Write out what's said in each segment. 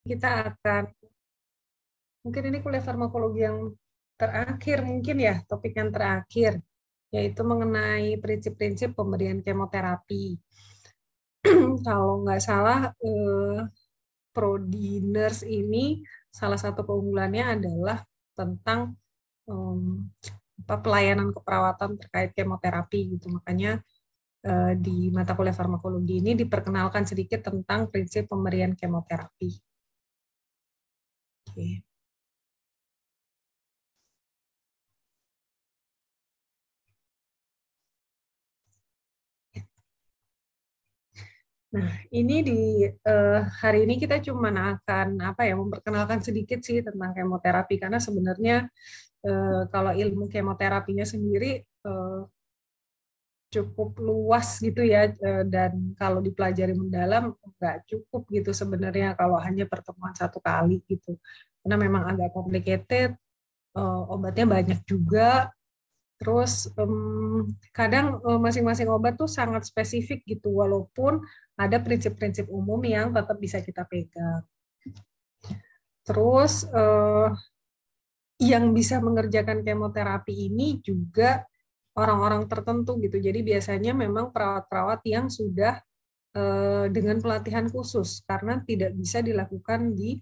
kita akan, mungkin ini kuliah farmakologi yang terakhir mungkin ya, topik yang terakhir, yaitu mengenai prinsip-prinsip pemberian kemoterapi. Kalau nggak salah, prodi nurse ini salah satu keunggulannya adalah tentang pelayanan keperawatan terkait kemoterapi gitu. Makanya di mata kuliah farmakologi ini diperkenalkan sedikit tentang prinsip pemberian kemoterapi. Oke. Nah, ini di hari ini kita cuma akan memperkenalkan sedikit sih tentang kemoterapi, karena sebenarnya kalau ilmu kemoterapinya sendiri cukup luas gitu ya, dan kalau dipelajari mendalam nggak cukup gitu sebenarnya kalau hanya pertemuan satu kali gitu, karena memang agak complicated, obatnya banyak juga. Terus kadang masing-masing obat tuh sangat spesifik gitu, walaupun ada prinsip-prinsip umum yang tetap bisa kita pegang. Terus yang bisa mengerjakan kemoterapi ini juga orang-orang tertentu gitu. Jadi biasanya memang perawat-perawat yang sudah dengan pelatihan khusus, karena tidak bisa dilakukan di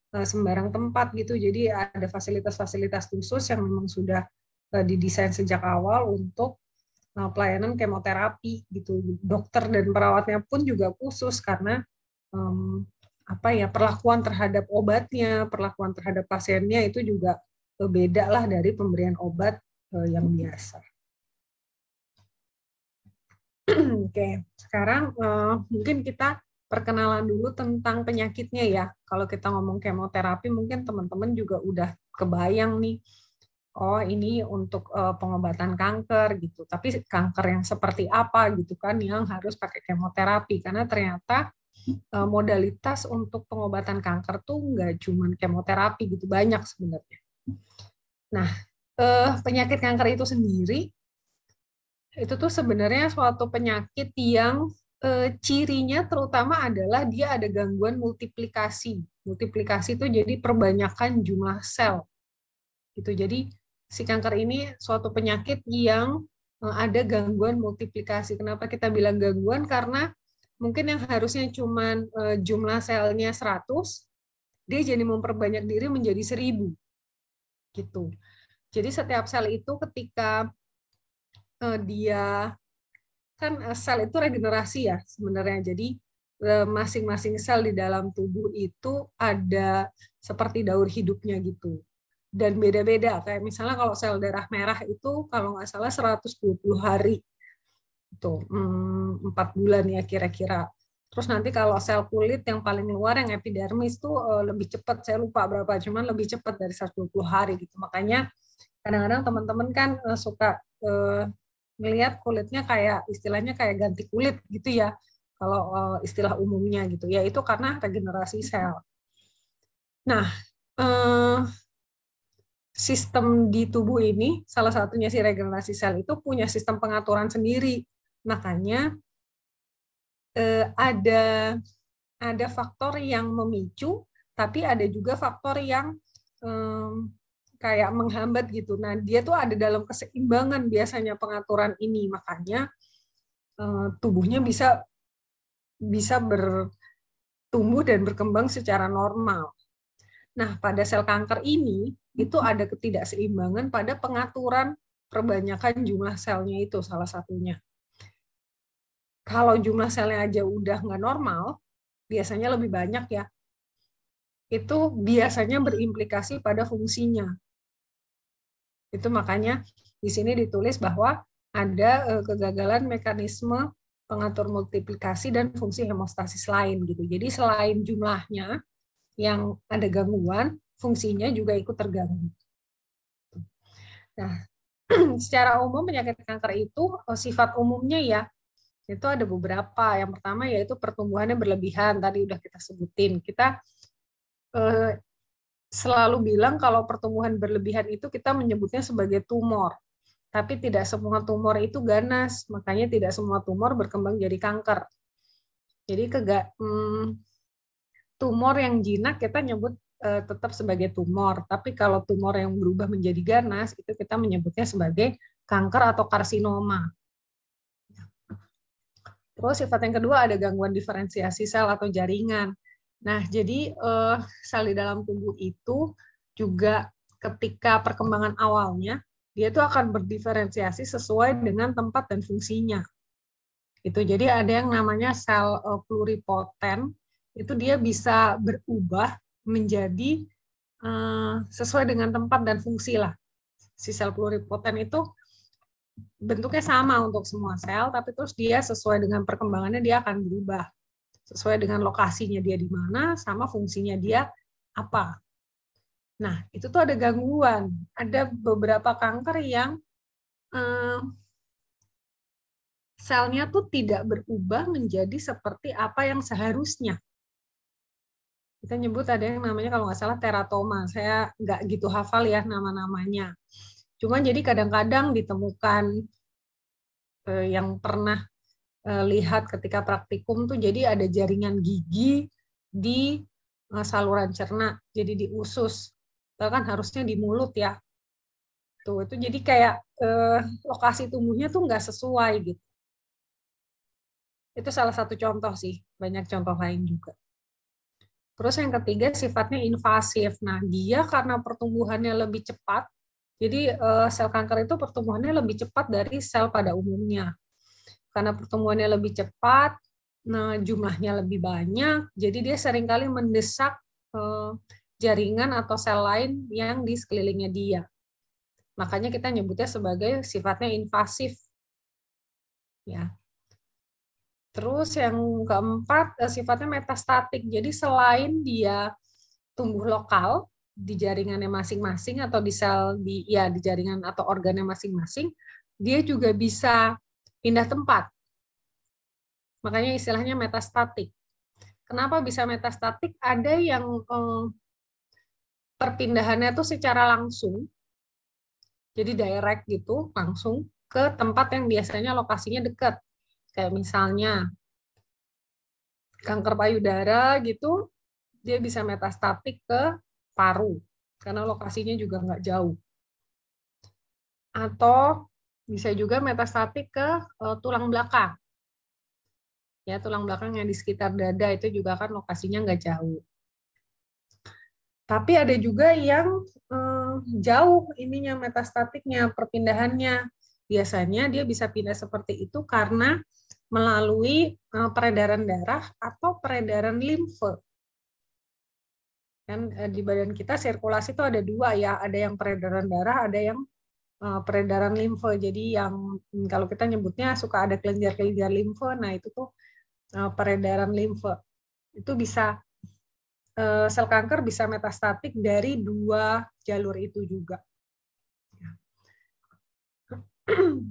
sembarang tempat gitu. Jadi ada fasilitas-fasilitas khusus yang memang sudah didesain sejak awal untuk pelayanan kemoterapi gitu. Dokter dan perawatnya pun juga khusus, karena perlakuan terhadap obatnya, perlakuan terhadap pasiennya itu juga beda lah dari pemberian obat yang biasa. Oke, sekarang mungkin kita perkenalan dulu tentang penyakitnya ya. Kalau kita ngomong kemoterapi, mungkin teman-teman juga udah kebayang nih, oh ini untuk pengobatan kanker gitu. Tapi kanker yang seperti apa gitu kan yang harus pakai kemoterapi, karena ternyata modalitas untuk pengobatan kanker tuh nggak cuma kemoterapi gitu, banyak sebenarnya. Nah, penyakit kanker itu sendiri itu tuh sebenarnya suatu penyakit yang cirinya terutama adalah dia ada gangguan multiplikasi. Multiplikasi itu jadi perbanyakan jumlah sel. Gitu. Jadi si kanker ini suatu penyakit yang ada gangguan multiplikasi. Kenapa kita bilang gangguan? Karena mungkin yang harusnya cuma jumlah selnya 100, dia jadi memperbanyak diri menjadi 1000. Gitu. Jadi setiap sel itu ketika dia kan sel itu regenerasi ya sebenarnya. Jadi masing-masing sel di dalam tubuh itu ada seperti daur hidupnya gitu. Dan beda-beda, kayak misalnya kalau sel darah merah itu kalau nggak salah 120 hari. Itu 4 bulan ya kira-kira. Terus nanti kalau sel kulit yang paling luar yang epidermis tuh lebih cepat, saya lupa berapa, cuman lebih cepat dari 120 hari gitu. Makanya kadang-kadang teman-teman kan suka melihat kulitnya kayak istilahnya kayak ganti kulit gitu ya, kalau istilah umumnya gitu ya, itu karena regenerasi sel. Nah, sistem di tubuh ini salah satunya si regenerasi sel itu punya sistem pengaturan sendiri. Makanya ada faktor yang memicu, tapi ada juga faktor yang kayak menghambat gitu. Nah, dia tuh ada dalam keseimbangan biasanya pengaturan ini, makanya tubuhnya bisa bertumbuh dan berkembang secara normal. Nah, pada sel kanker ini itu ada ketidakseimbangan pada pengaturan perbanyakan jumlah selnya, itu salah satunya. Kalau jumlah selnya aja udah nggak normal, biasanya lebih banyak ya, itu biasanya berimplikasi pada fungsinya. Itu makanya di sini ditulis bahwa ada kegagalan mekanisme pengatur multiplikasi dan fungsi hemostasis lain gitu. Jadi selain jumlahnya yang ada gangguan, fungsinya juga ikut terganggu. Nah, secara umum penyakit kanker itu sifat umumnya ya itu ada beberapa. Yang pertama yaitu pertumbuhannya berlebihan, tadi udah kita sebutin. Kita selalu bilang kalau pertumbuhan berlebihan itu kita menyebutnya sebagai tumor. Tapi tidak semua tumor itu ganas, makanya tidak semua tumor berkembang jadi kanker. Jadi tumor yang jinak kita nyebut tetap sebagai tumor, tapi kalau tumor yang berubah menjadi ganas itu kita menyebutnya sebagai kanker atau karsinoma. Terus sifat yang kedua ada gangguan diferensiasi sel atau jaringan. Nah, jadi sel di dalam tubuh itu juga ketika perkembangan awalnya dia itu akan berdiferensiasi sesuai dengan tempat dan fungsinya. Itu jadi ada yang namanya sel pluripoten, itu dia bisa berubah menjadi sesuai dengan tempat dan fungsi lah. Si sel pluripoten itu bentuknya sama untuk semua sel, tapi terus dia sesuai dengan perkembangannya dia akan berubah. Sesuai dengan lokasinya dia di mana, sama fungsinya dia apa. Nah, itu tuh ada gangguan. Ada beberapa kanker yang selnya tuh tidak berubah menjadi seperti apa yang seharusnya. Kita nyebut ada yang namanya kalau nggak salah teratoma. Saya nggak gitu hafal ya nama-namanya. Cuma jadi kadang-kadang ditemukan yang pernah lihat ketika praktikum tuh jadi ada jaringan gigi di saluran cerna, jadi di usus. Itu kan harusnya di mulut ya. Tuh itu jadi kayak lokasi tumbuhnya tuh nggak sesuai gitu. Itu salah satu contoh sih, banyak contoh lain juga. Terus yang ketiga sifatnya invasif. Nah, dia karena pertumbuhannya lebih cepat, jadi sel kanker itu pertumbuhannya lebih cepat dari sel pada umumnya. Karena pertumbuhannya lebih cepat, nah jumlahnya lebih banyak, jadi dia seringkali mendesak jaringan atau sel lain yang di sekelilingnya dia. Makanya kita nyebutnya sebagai sifatnya invasif. Ya. Terus yang keempat sifatnya metastatik. Jadi selain dia tumbuh lokal di jaringannya masing-masing atau di sel di jaringan atau organnya masing-masing, dia juga bisa pindah tempat. Makanya istilahnya metastatik. Kenapa bisa metastatik? Ada yang perpindahannya tuh secara langsung, jadi direct gitu, langsung ke tempat yang biasanya lokasinya dekat. Kayak misalnya kanker payudara gitu, dia bisa metastatik ke paru, karena lokasinya juga nggak jauh. Atau bisa juga metastatik ke tulang belakang. Ya, tulang belakang yang di sekitar dada itu juga kan lokasinya nggak jauh. Tapi ada juga yang jauh ininya metastatiknya, perpindahannya. Biasanya dia bisa pindah seperti itu karena melalui peredaran darah atau peredaran limfe. Kan di badan kita sirkulasi itu ada dua ya, ada yang peredaran darah, ada yang peredaran limfe. Jadi yang kalau kita nyebutnya suka ada kelenjar-kelenjar limfe, nah itu tuh peredaran limfe. Itu bisa sel kanker bisa metastatik dari dua jalur itu juga.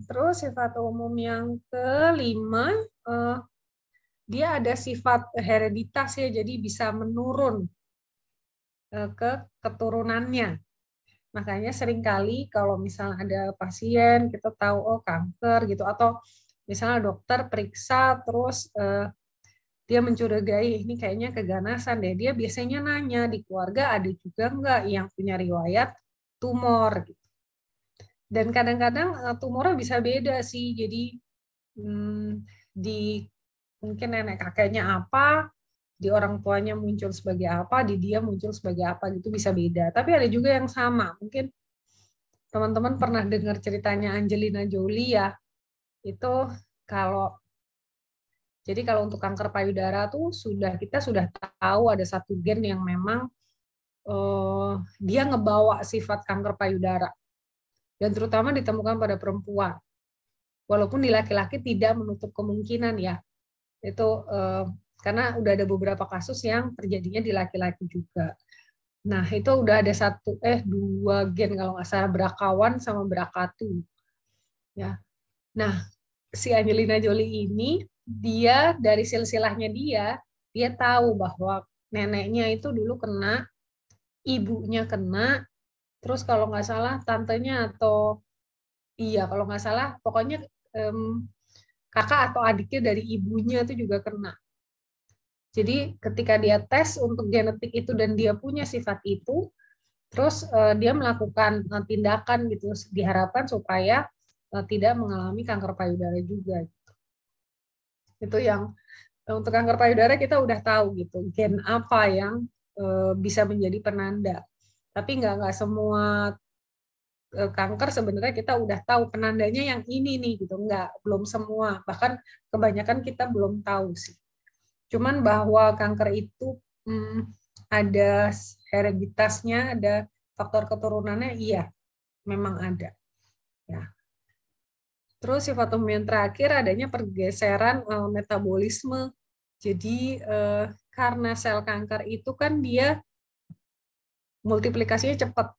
Terus sifat umum yang kelima, dia ada sifat hereditas ya, jadi bisa menurun ke keturunannya. Makanya seringkali kalau misalnya ada pasien kita tahu oh kanker gitu, atau misalnya dokter periksa terus dia mencurigai ini kayaknya keganasan deh. Dia biasanya nanya di keluarga ada juga nggak yang punya riwayat tumor gitu. Dan kadang-kadang tumornya bisa beda sih. Jadi di mungkin nenek kakeknya apa, di orang tuanya muncul sebagai apa, di dia muncul sebagai apa gitu bisa beda. Tapi ada juga yang sama. Mungkin teman-teman pernah dengar ceritanya Angelina Jolie ya. Itu kalau jadi kalau untuk kanker payudara tuh kita sudah tahu ada satu gen yang memang dia ngebawa sifat kanker payudara dan terutama ditemukan pada perempuan. Walaupun di laki-laki tidak menutup kemungkinan ya. Itu karena udah ada beberapa kasus yang terjadinya di laki-laki juga. Nah, itu udah ada dua gen kalau nggak salah, BRCA1 sama BRCA2. Ya. Nah, si Angelina Jolie ini dia dari silsilahnya dia tahu bahwa neneknya itu dulu kena, ibunya kena, terus kalau nggak salah tantenya atau kalau nggak salah pokoknya kakak atau adiknya dari ibunya itu juga kena. Jadi ketika dia tes untuk genetik itu dan dia punya sifat itu, terus dia melakukan tindakan gitu, diharapkan supaya tidak mengalami kanker payudara juga. Itu yang untuk kanker payudara kita udah tahu gitu, gen apa yang bisa menjadi penanda. Tapi nggak semua kanker sebenarnya kita udah tahu penandanya yang ini nih gitu, belum semua, bahkan kebanyakan kita belum tahu sih. Cuman bahwa kanker itu ada hereditasnya, ada faktor keturunannya, iya memang ada. Ya. Terus sifatum yang terakhir adanya pergeseran metabolisme. Jadi karena sel kanker itu kan dia multiplikasinya cepat,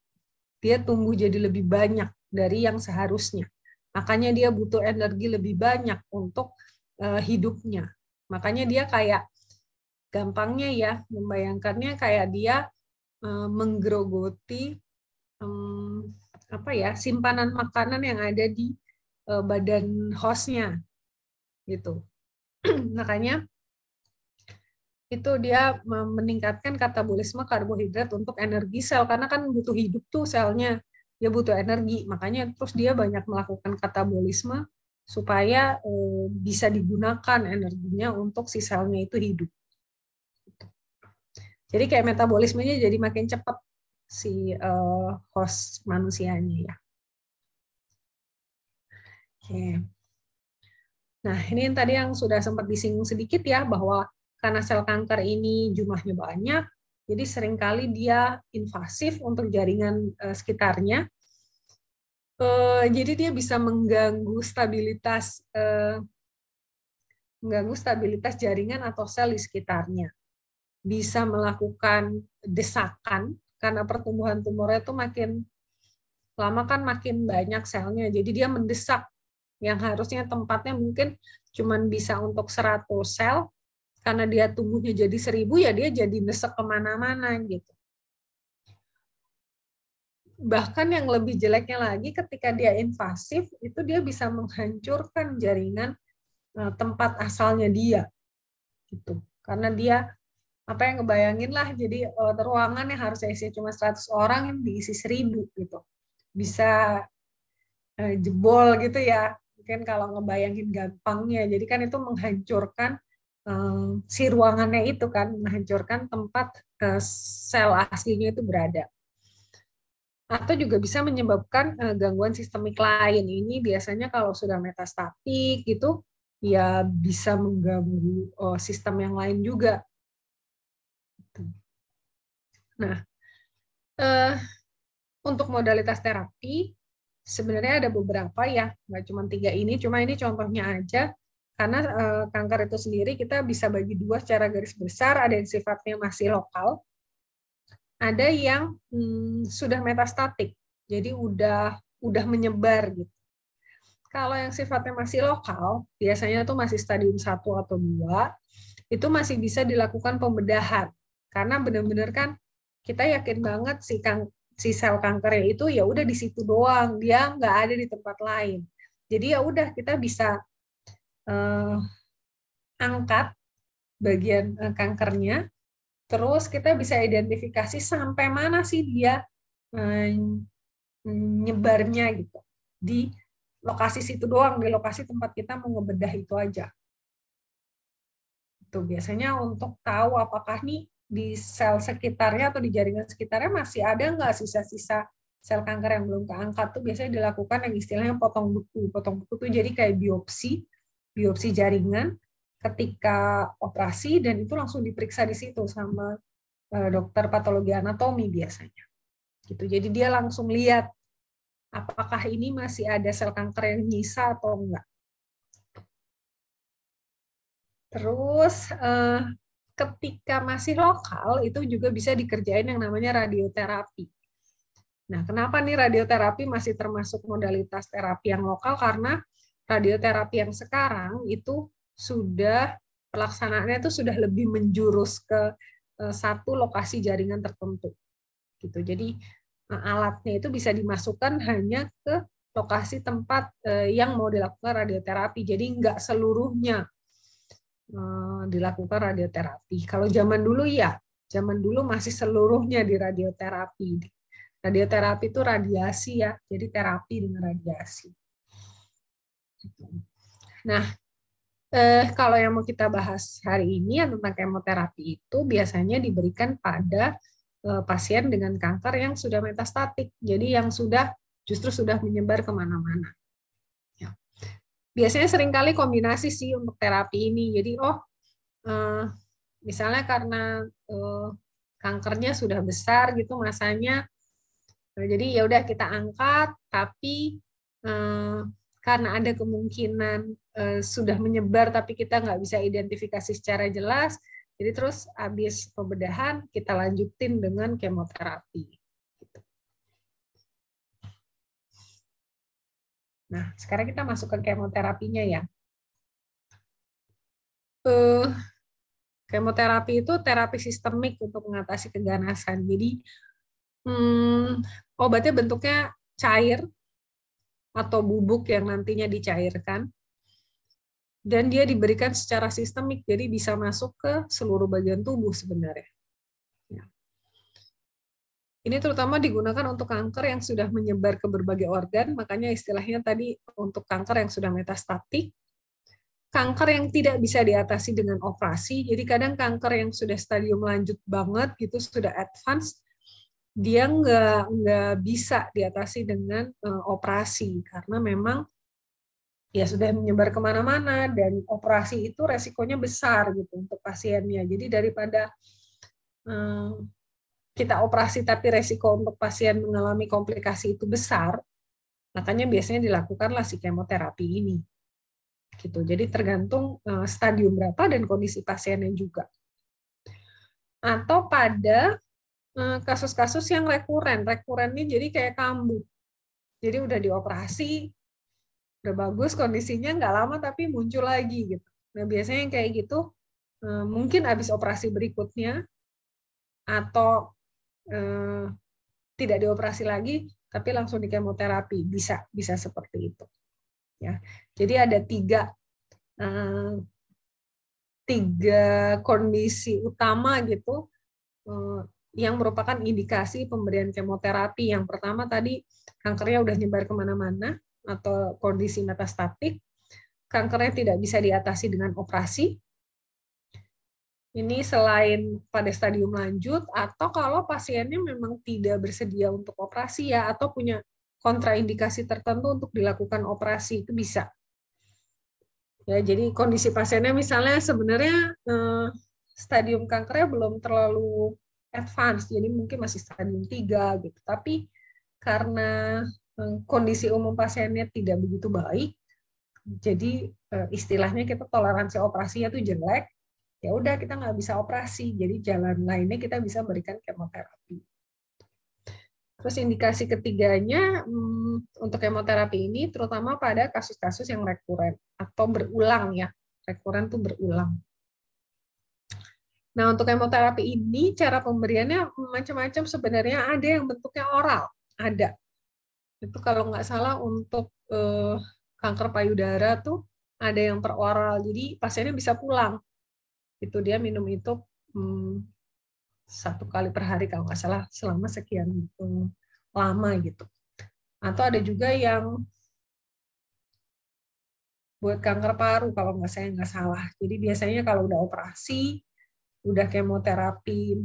dia tumbuh jadi lebih banyak dari yang seharusnya. Makanya dia butuh energi lebih banyak untuk hidupnya. Makanya dia kayak, gampangnya ya, membayangkannya kayak dia menggerogoti simpanan makanan yang ada di badan hostnya gitu. Makanya itu dia meningkatkan katabolisme karbohidrat untuk energi sel, karena kan butuh hidup tuh selnya, dia butuh energi, makanya terus dia banyak melakukan katabolisme supaya bisa digunakan energinya untuk si selnya itu hidup. Jadi kayak metabolismenya jadi makin cepat si host manusianya ya. Oke. Nah, ini tadi yang sudah sempat disinggung sedikit ya, bahwa karena sel kanker ini jumlahnya banyak, jadi seringkali dia invasif untuk jaringan sekitarnya. Jadi dia bisa mengganggu stabilitas jaringan atau sel di sekitarnya. Bisa melakukan desakan, karena pertumbuhan tumornya itu makin lama kan makin banyak selnya, jadi dia mendesak yang harusnya tempatnya mungkin cuma bisa untuk 100 sel, karena dia tumbuhnya jadi 1000, ya dia jadi desek kemana-mana gitu. Bahkan yang lebih jeleknya lagi, ketika dia invasif, itu dia bisa menghancurkan jaringan tempat asalnya dia. Gitu. Karena dia, apa yang ngebayangin lah, jadi ruangan yang harusnya isi cuma 100 orang, yang diisi 1000 gitu. Bisa jebol gitu ya. Mungkin kalau ngebayangin gampangnya, jadi kan itu menghancurkan si ruangannya itu kan, menghancurkan tempat sel aslinya itu berada. Atau juga bisa menyebabkan gangguan sistemik lain. Ini biasanya kalau sudah metastatik gitu, ya bisa mengganggu sistem yang lain juga. Nah, untuk modalitas terapi, sebenarnya ada beberapa ya, nggak cuma 3 ini, cuma ini contohnya aja. Karena kanker itu sendiri kita bisa bagi 2 secara garis besar, ada yang sifatnya masih lokal, ada yang sudah metastatik, jadi udah menyebar gitu. Kalau yang sifatnya masih lokal, biasanya tuh masih stadium 1 atau 2, itu masih bisa dilakukan pembedahan. Karena benar-benar kan kita yakin banget si sel kankernya itu ya udah di situ doang, dia nggak ada di tempat lain. Jadi ya udah kita bisa angkat bagian kankernya, terus kita bisa identifikasi sampai mana sih dia nyebarnya gitu. Di lokasi situ doang, di lokasi tempat kita mau ngebedah itu aja. Itu biasanya untuk tahu apakah nih di sel sekitarnya atau di jaringan sekitarnya masih ada nggak sisa-sisa sel kanker yang belum keangkat, tuh biasanya dilakukan yang istilahnya potong buku. Potong buku tuh jadi kayak biopsi jaringan ketika operasi, dan itu langsung diperiksa di situ sama dokter patologi anatomi biasanya. Gitu. Jadi dia langsung lihat apakah ini masih ada sel kanker yang nyisa atau enggak. Terus ketika masih lokal itu juga bisa dikerjain yang namanya radioterapi. Nah, kenapa nih radioterapi masih termasuk modalitas terapi yang lokal? Karena radioterapi yang sekarang itu sudah pelaksanaannya itu sudah lebih menjurus ke satu lokasi jaringan tertentu. Gitu. Jadi alatnya itu bisa dimasukkan hanya ke lokasi tempat yang mau dilakukan radioterapi. Jadi nggak seluruhnya dilakukan radioterapi. Kalau zaman dulu ya, zaman dulu masih seluruhnya di radioterapi. Radioterapi itu radiasi ya, jadi terapi dengan radiasi. Nah, kalau yang mau kita bahas hari ini tentang kemoterapi itu biasanya diberikan pada pasien dengan kanker yang sudah metastatik, jadi yang justru sudah menyebar kemana-mana. Ya. Biasanya seringkali kombinasi sih untuk terapi ini. Jadi misalnya karena kankernya sudah besar gitu masanya, jadi ya udah kita angkat, tapi karena ada kemungkinan sudah menyebar tapi kita nggak bisa identifikasi secara jelas, jadi terus habis pembedahan kita lanjutin dengan kemoterapi. Nah, sekarang kita masuk ke kemoterapinya ya. Kemoterapi itu terapi sistemik untuk mengatasi keganasan. Jadi obatnya bentuknya cair atau bubuk yang nantinya dicairkan. Dan dia diberikan secara sistemik, jadi bisa masuk ke seluruh bagian tubuh sebenarnya. Ini terutama digunakan untuk kanker yang sudah menyebar ke berbagai organ, makanya istilahnya tadi untuk kanker yang sudah metastatik, kanker yang tidak bisa diatasi dengan operasi, jadi kadang kanker yang sudah stadium lanjut banget, gitu sudah advance, dia nggak bisa diatasi dengan operasi, karena memang ya sudah menyebar kemana-mana, dan operasi itu resikonya besar gitu untuk pasiennya. Jadi daripada kita operasi tapi resiko untuk pasien mengalami komplikasi itu besar, makanya biasanya dilakukanlah si kemoterapi ini. Gitu. Jadi tergantung stadium berapa dan kondisi pasiennya juga. Atau pada kasus-kasus yang rekuren. Rekurennya jadi kayak kambuh. Jadi udah dioperasi, udah bagus kondisinya, nggak lama tapi muncul lagi gitu. Nah biasanya yang kayak gitu mungkin habis operasi berikutnya atau tidak dioperasi lagi tapi langsung di kemoterapi, bisa seperti itu. Ya, jadi ada tiga kondisi utama gitu yang merupakan indikasi pemberian kemoterapi. Yang pertama tadi kankernya udah nyebar kemana-mana atau kondisi metastatik, kankernya tidak bisa diatasi dengan operasi. Ini selain pada stadium lanjut atau kalau pasiennya memang tidak bersedia untuk operasi ya, atau punya kontraindikasi tertentu untuk dilakukan operasi, itu bisa. Ya, jadi kondisi pasiennya misalnya sebenarnya stadium kankernya belum terlalu advance, jadi mungkin masih stadium 3 gitu. Tapi karena kondisi umum pasiennya tidak begitu baik, jadi istilahnya kita toleransi operasinya tuh jelek, ya udah kita nggak bisa operasi, jadi jalan lainnya kita bisa berikan kemoterapi. Terus indikasi ketiganya untuk kemoterapi ini terutama pada kasus-kasus yang rekuren atau berulang ya, rekuren tuh berulang. Nah untuk kemoterapi ini cara pemberiannya macam-macam sebenarnya, ada yang bentuknya oral, ada. Itu kalau nggak salah untuk kanker payudara tuh ada yang per oral, jadi pasiennya bisa pulang. Itu dia minum itu 1 kali per hari kalau nggak salah selama sekian lama gitu. Atau ada juga yang buat kanker paru kalau saya nggak salah. Jadi biasanya kalau udah operasi, udah kemoterapi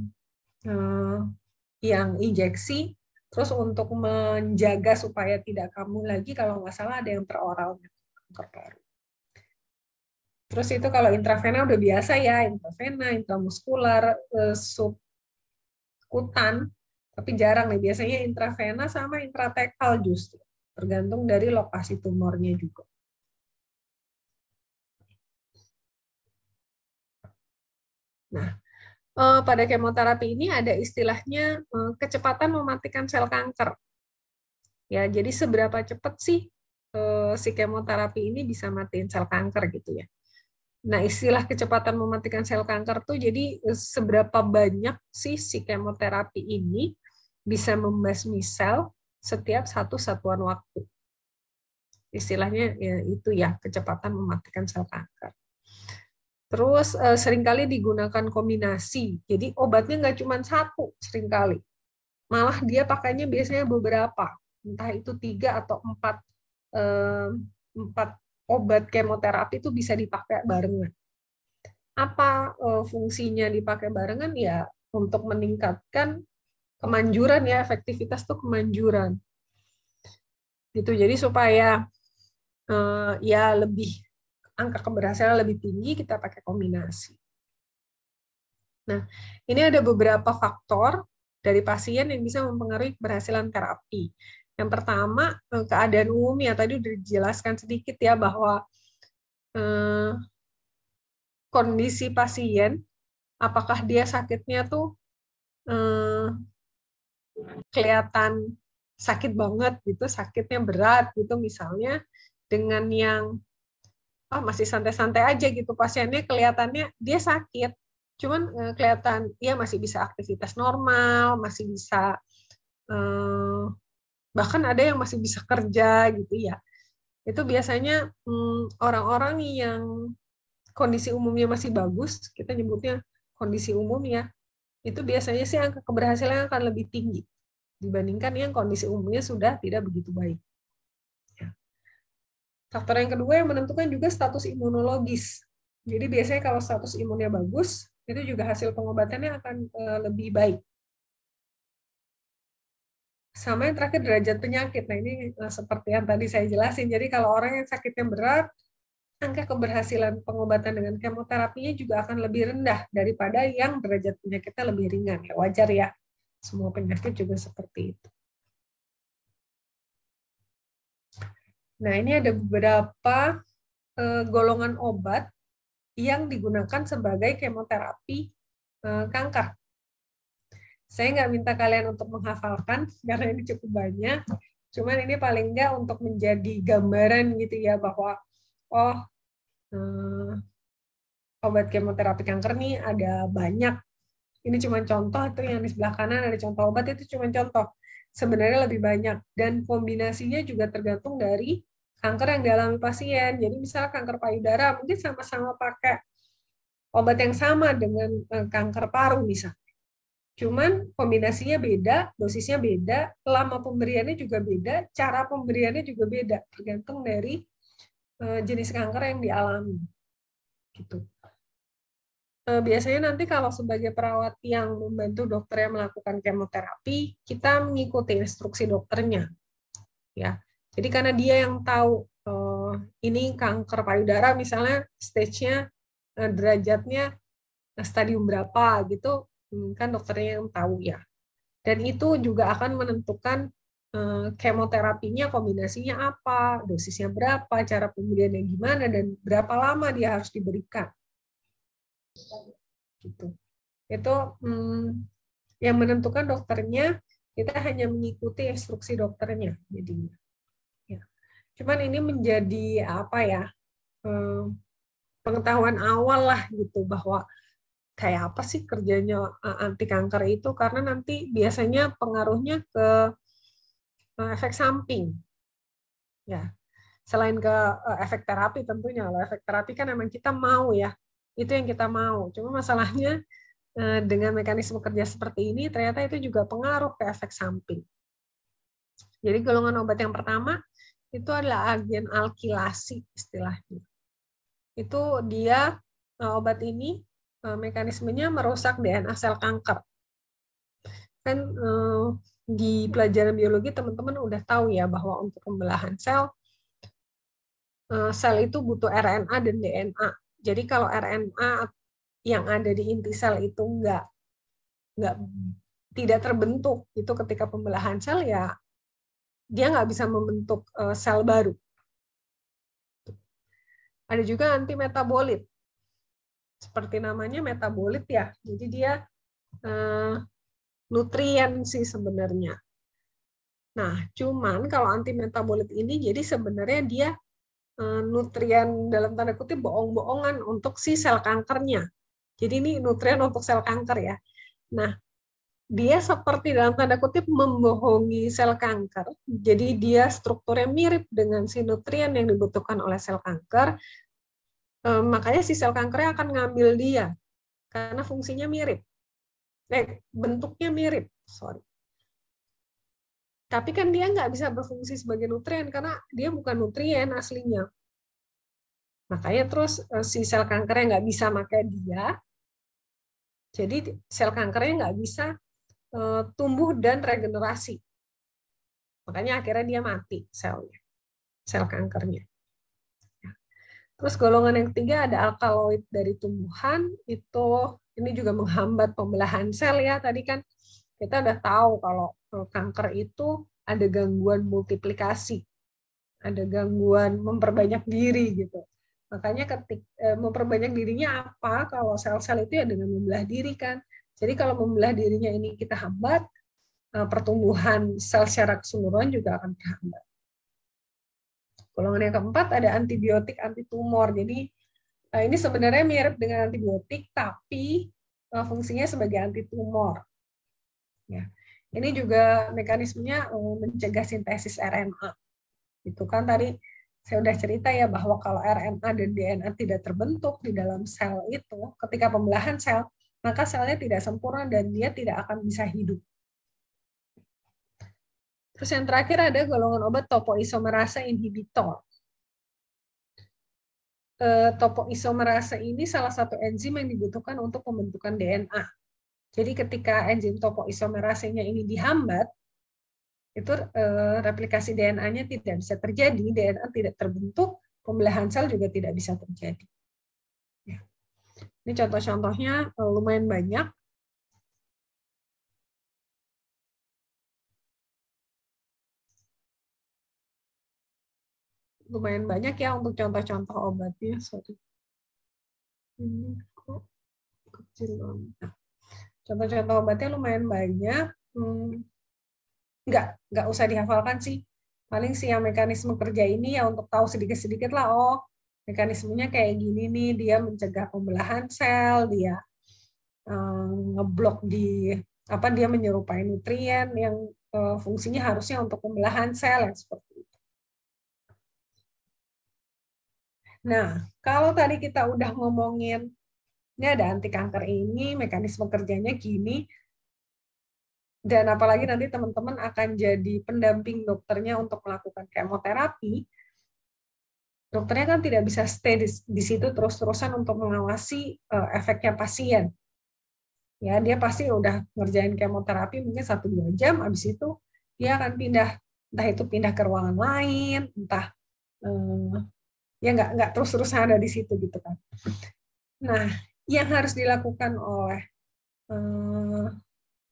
yang injeksi, terus untuk menjaga supaya tidak kambuh lagi, kalau nggak salah ada yang per oral kanker paru. Terus itu kalau intravena udah biasa ya, intravena, intramuskular, subkutan, tapi jarang nih, biasanya intravena sama intratekal justru, tergantung dari lokasi tumornya juga. Nah, pada kemoterapi ini ada istilahnya kecepatan mematikan sel kanker. Ya, jadi seberapa cepat sih si kemoterapi ini bisa matiin sel kanker gitu ya. Nah, istilah kecepatan mematikan sel kanker tuh jadi seberapa banyak sih si kemoterapi ini bisa membasmi sel setiap 1 satuan waktu. Istilahnya ya itu ya, kecepatan mematikan sel kanker. Terus seringkali digunakan kombinasi. Jadi obatnya nggak cuma satu seringkali. Malah dia pakainya biasanya beberapa. Entah itu 3 atau 4 obat kemoterapi itu bisa dipakai barengan. Apa fungsinya dipakai barengan? Ya untuk meningkatkan kemanjuran ya, efektivitas tuh kemanjuran. Gitu. Jadi supaya ya lebih angka keberhasilan lebih tinggi, kita pakai kombinasi. Nah, ini ada beberapa faktor dari pasien yang bisa mempengaruhi keberhasilan terapi. Yang pertama, keadaan umumnya. Tadi udah dijelaskan sedikit ya bahwa kondisi pasien, apakah dia sakitnya tuh kelihatan sakit banget gitu, sakitnya berat gitu misalnya, dengan yang masih santai-santai aja gitu pasiennya, kelihatannya dia sakit, cuman kelihatan dia masih bisa aktivitas normal, masih bisa bahkan ada yang masih bisa kerja gitu ya. Itu biasanya orang-orang yang kondisi umumnya masih bagus, kita nyebutnya kondisi umum ya, itu biasanya sih angka keberhasilan akan lebih tinggi dibandingkan yang kondisi umumnya sudah tidak begitu baik. Faktor yang kedua yang menentukan juga status imunologis. Jadi biasanya kalau status imunnya bagus, itu juga hasil pengobatannya akan lebih baik. Sama yang terakhir derajat penyakit. Nah ini seperti yang tadi saya jelasin. Jadi kalau orang yang sakitnya berat, angka keberhasilan pengobatan dengan kemoterapinya juga akan lebih rendah daripada yang derajat penyakitnya lebih ringan. Ya wajar ya. Semua penyakit juga seperti itu. Nah, ini ada beberapa golongan obat yang digunakan sebagai kemoterapi kanker. Saya nggak minta kalian untuk menghafalkan, karena ini cukup banyak. Cuman ini paling nggak untuk menjadi gambaran gitu ya, bahwa obat kemoterapi kanker nih ada banyak. Ini cuma contoh, itu yang di sebelah kanan ada contoh obat, itu cuma contoh. Sebenarnya lebih banyak. Dan kombinasinya juga tergantung dari kanker yang dialami pasien. Jadi misalnya kanker payudara, mungkin sama-sama pakai obat yang sama dengan kanker paru misalnya. Cuman kombinasinya beda, dosisnya beda, lama pemberiannya juga beda, cara pemberiannya juga beda, tergantung dari jenis kanker yang dialami. Gitu. Biasanya nanti kalau sebagai perawat yang membantu dokter yang melakukan kemoterapi, kita mengikuti instruksi dokternya. Ya, jadi karena dia yang tahu ini kanker payudara misalnya stage-nya derajatnya stadium berapa gitu, kan dokternya yang tahu ya. Dan itu juga akan menentukan kemoterapinya kombinasinya apa, dosisnya berapa, cara pemberiannya gimana, dan berapa lama dia harus diberikan. Gitu. Itu yang menentukan dokternya, kita hanya mengikuti instruksi dokternya jadinya. Ya. Cuman ini menjadi apa ya, pengetahuan awal lah gitu, bahwa kayak apa sih kerjanya anti kanker itu, karena nanti biasanya pengaruhnya ke efek samping. Ya. Selain ke efek terapi tentunya, loh efek terapi kan memang kita mau ya, itu yang kita mau. Cuma masalahnya dengan mekanisme kerja seperti ini, ternyata itu juga pengaruh ke efek samping. Jadi golongan obat yang pertama itu adalah agen alkilasi istilahnya. Itu dia obat ini mekanismenya merusak DNA sel kanker. Kan di pelajaran biologi teman-teman udah tahu ya bahwa untuk pembelahan sel itu butuh RNA dan DNA. Jadi kalau RNA yang ada di inti sel itu tidak terbentuk itu ketika pembelahan sel, ya dia nggak bisa membentuk sel baru. Ada juga antimetabolit. Seperti namanya metabolit ya. Jadi dia nutrien sih sebenarnya. Nah, cuman kalau antimetabolit ini jadi sebenarnya dia nutrien dalam tanda kutip bohong-bohongan untuk si sel kankernya. Jadi ini nutrien untuk sel kanker ya. Nah, dia seperti dalam tanda kutip membohongi sel kanker. Jadi dia strukturnya mirip dengan si nutrien yang dibutuhkan oleh sel kanker, makanya si sel kankernya akan ngambil dia karena fungsinya mirip, bentuknya mirip, sorry. Tapi kan dia nggak bisa berfungsi sebagai nutrien karena dia bukan nutrien aslinya. Makanya terus si sel kankernya nggak bisa pakai dia, jadi sel kankernya nggak bisa tumbuh dan regenerasi. Makanya akhirnya dia mati selnya, sel kankernya. Terus golongan yang ketiga ada alkaloid dari tumbuhan, ini juga menghambat pembelahan sel ya. Tadi kan kita udah tahu kalau kanker itu ada gangguan multiplikasi, ada gangguan memperbanyak diri gitu. Makanya memperbanyak dirinya apa? Kalau sel-sel itu ya dengan membelah diri kan. Jadi kalau membelah dirinya ini kita hambat, pertumbuhan sel secara keseluruhan juga akan terhambat. Golongan yang keempat ada antibiotik antitumor. Jadi ini sebenarnya mirip dengan antibiotik, tapi fungsinya sebagai antitumor. Ya. Ini juga mekanismenya mencegah sintesis RNA. Itu kan tadi saya sudah cerita ya bahwa kalau RNA dan DNA tidak terbentuk di dalam sel itu, ketika pembelahan sel, maka selnya tidak sempurna dan dia tidak akan bisa hidup. Terus yang terakhir ada golongan obat topoisomerase inhibitor. Topoisomerase ini salah satu enzim yang dibutuhkan untuk pembentukan DNA. Jadi ketika enzim topoisomerase-nya ini dihambat, itu replikasi DNA-nya tidak bisa terjadi, DNA tidak terbentuk, pembelahan sel juga tidak bisa terjadi. Ya. Ini contoh-contohnya lumayan banyak. Lumayan banyak ya untuk contoh-contoh obatnya. Sorry. Ini kok kecil banget. Contoh-contoh obatnya lumayan banyak. Nggak usah dihafalkan sih. Paling sih yang mekanisme kerja ini ya untuk tahu sedikit-sedikit lah. Oh, mekanismenya kayak gini nih. Dia mencegah pembelahan sel, dia ngeblok dia menyerupai nutrien yang fungsinya harusnya untuk pembelahan sel yang seperti itu. Nah, kalau tadi kita udah ngomongin ini ada anti kanker ini, mekanisme kerjanya gini, dan apalagi nanti teman-teman akan jadi pendamping dokternya untuk melakukan kemoterapi, dokternya kan tidak bisa stay di situ terus-terusan untuk mengawasi efeknya pasien. Ya, dia pasti udah ngerjain kemoterapi mungkin 1-2 jam, habis itu dia akan pindah, entah itu pindah ke ruangan lain, entah ya nggak terus-terusan ada di situ gitu kan. Nah, yang harus dilakukan oleh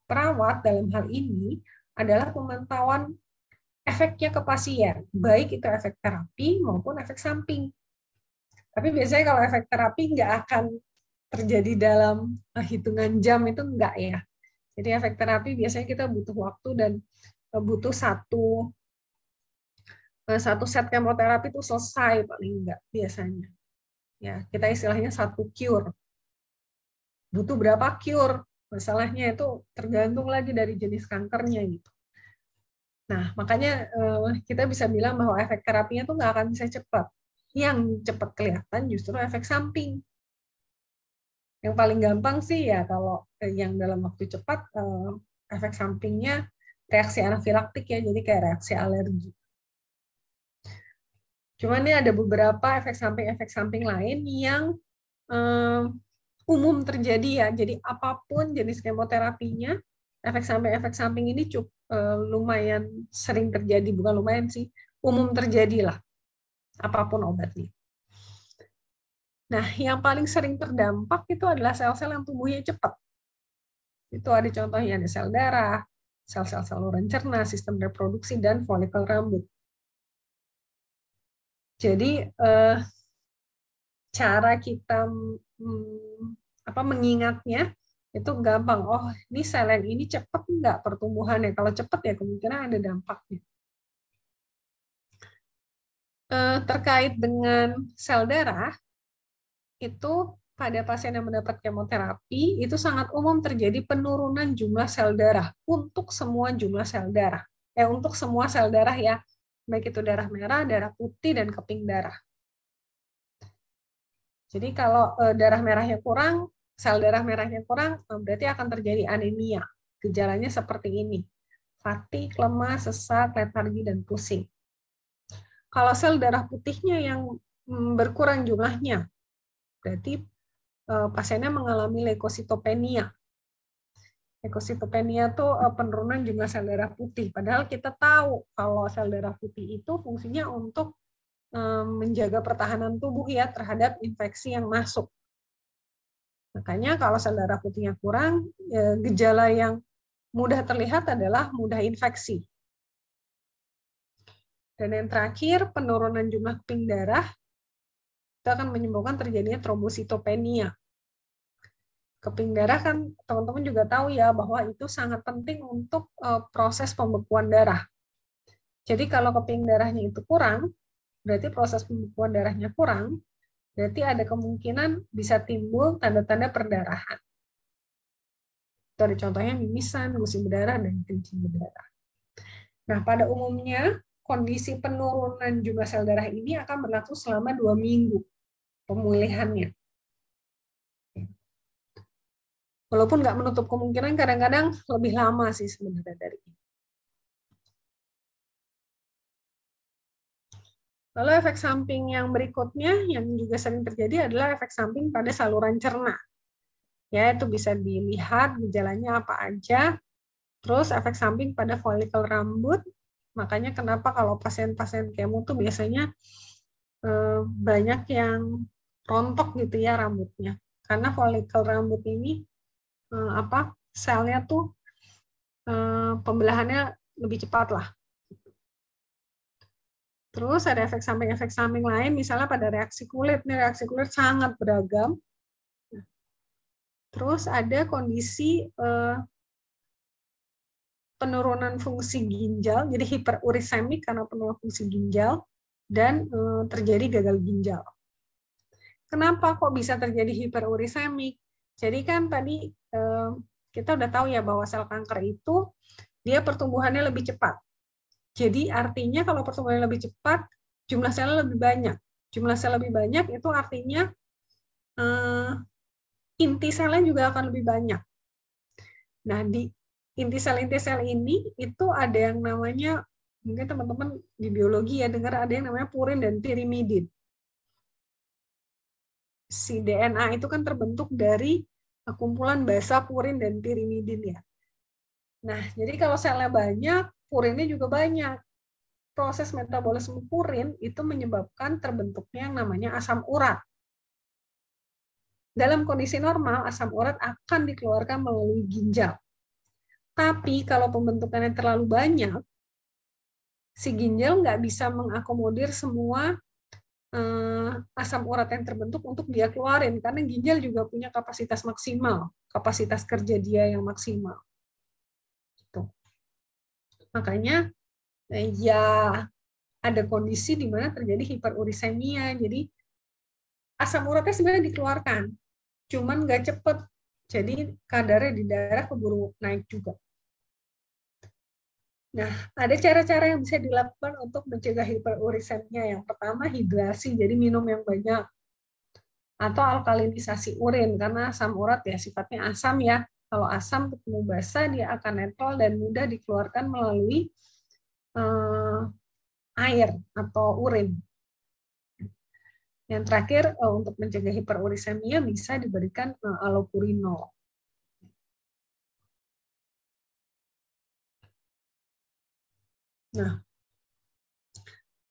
perawat dalam hal ini adalah pemantauan efeknya ke pasien, baik itu efek terapi maupun efek samping. Tapi biasanya kalau efek terapi nggak akan terjadi dalam hitungan jam, itu enggak ya. Jadi efek terapi biasanya kita butuh waktu dan butuh satu set kemoterapi itu selesai paling enggak biasanya. Ya, kita istilahnya satu cure. Butuh berapa cure? Masalahnya itu tergantung lagi dari jenis kankernya gitu. Nah, makanya kita bisa bilang bahwa efek terapinya tuh nggak akan bisa cepat. Yang cepat kelihatan justru efek samping. Yang paling gampang sih ya kalau yang dalam waktu cepat efek sampingnya reaksi anafilaktik ya, jadi kayak reaksi alergi. Cuman ini ada beberapa efek samping lain yang umum terjadi ya. Jadi apapun jenis kemoterapinya, efek samping ini cukup lumayan sering terjadi, bukan lumayan sih, umum terjadi lah, apapun obatnya. Nah, yang paling sering terdampak itu adalah sel-sel yang tumbuhnya cepat. Itu ada contohnya, ada sel darah, sel-sel saluran cerna, sistem reproduksi, dan folikel rambut. Jadi, cara kita mengingatnya, itu gampang. Oh, ini sel yang ini cepat nggak pertumbuhannya? Kalau cepat ya kemungkinan ada dampaknya. Terkait dengan sel darah, itu pada pasien yang mendapat kemoterapi, itu sangat umum terjadi penurunan jumlah sel darah untuk semua jumlah sel darah. Untuk semua sel darah ya, baik itu darah merah, darah putih, dan keping darah. Jadi kalau darah merahnya kurang, sel darah merahnya kurang, berarti akan terjadi anemia. Gejalanya seperti ini. Fatigue, lemah, sesak, letargi, dan pusing. Kalau sel darah putihnya yang berkurang jumlahnya, berarti pasiennya mengalami leukositopenia. Leukositopenia itu penurunan jumlah sel darah putih. Padahal kita tahu kalau sel darah putih itu fungsinya untuk menjaga pertahanan tubuh ya terhadap infeksi yang masuk. Makanya kalau sel darah putihnya kurang, gejala yang mudah terlihat adalah mudah infeksi. Dan yang terakhir, penurunan jumlah keping darah itu akan menyebabkan terjadinya trombositopenia. Keping darah kan teman-teman juga tahu ya bahwa itu sangat penting untuk proses pembekuan darah. Jadi kalau keping darahnya itu kurang, berarti proses pembekuan darahnya kurang, berarti ada kemungkinan bisa timbul tanda-tanda perdarahan. Itu ada contohnya mimisan, gusi berdarah, dan kencing berdarah. Nah, pada umumnya kondisi penurunan jumlah sel darah ini akan berlangsung selama 2 minggu pemulihannya. Walaupun nggak menutup kemungkinan kadang-kadang lebih lama sih sebenarnya dari ini. Lalu efek samping yang berikutnya yang juga sering terjadi adalah efek samping pada saluran cerna. Ya, itu bisa dilihat gejalanya apa aja. Terus efek samping pada folikel rambut. Makanya kenapa kalau pasien-pasien kemo tuh biasanya banyak yang rontok gitu ya rambutnya. Karena folikel rambut ini selnya tuh pembelahannya lebih cepat lah. Terus ada efek samping lain, misalnya pada reaksi kulit. Ini reaksi kulit sangat beragam. Terus ada kondisi penurunan fungsi ginjal, jadi hiperurisemik karena penurunan fungsi ginjal, dan terjadi gagal ginjal. Kenapa kok bisa terjadi hiperurisemik? Jadi kan tadi kita udah tahu ya bahwa sel kanker itu dia pertumbuhannya lebih cepat. Jadi artinya kalau pertumbuhannya lebih cepat, jumlah sel lebih banyak. Jumlah sel lebih banyak itu artinya inti selnya juga akan lebih banyak. Nah, di inti sel ini itu ada yang namanya, mungkin teman-teman di biologi ya dengar ada yang namanya purin dan pirimidin. Si DNA itu kan terbentuk dari kumpulan basa purin dan pirimidin ya. Nah, jadi kalau selnya banyak, purinnya juga banyak. Proses metabolisme purin itu menyebabkan terbentuknya yang namanya asam urat. Dalam kondisi normal, asam urat akan dikeluarkan melalui ginjal. Tapi kalau pembentukannya terlalu banyak, si ginjal nggak bisa mengakomodir semua asam urat yang terbentuk untuk dia keluarin, karena ginjal juga punya kapasitas maksimal, kapasitas kerja dia yang maksimal. Gitu. Makanya ya ada kondisi di mana terjadi hiperurisemia, jadi asam uratnya sebenarnya dikeluarkan, cuman nggak cepet, jadi kadarnya di darah keburu naik juga. Nah, ada cara-cara yang bisa dilakukan untuk mencegah hiperurisemia. Yang pertama, hidrasi, jadi minum yang banyak. Atau alkalinisasi urin, karena asam urat ya sifatnya asam ya. Kalau asam ketemu basa, dia akan netral dan mudah dikeluarkan melalui air atau urin. Yang terakhir, untuk mencegah hiperurisemia bisa diberikan allopurinol. Nah,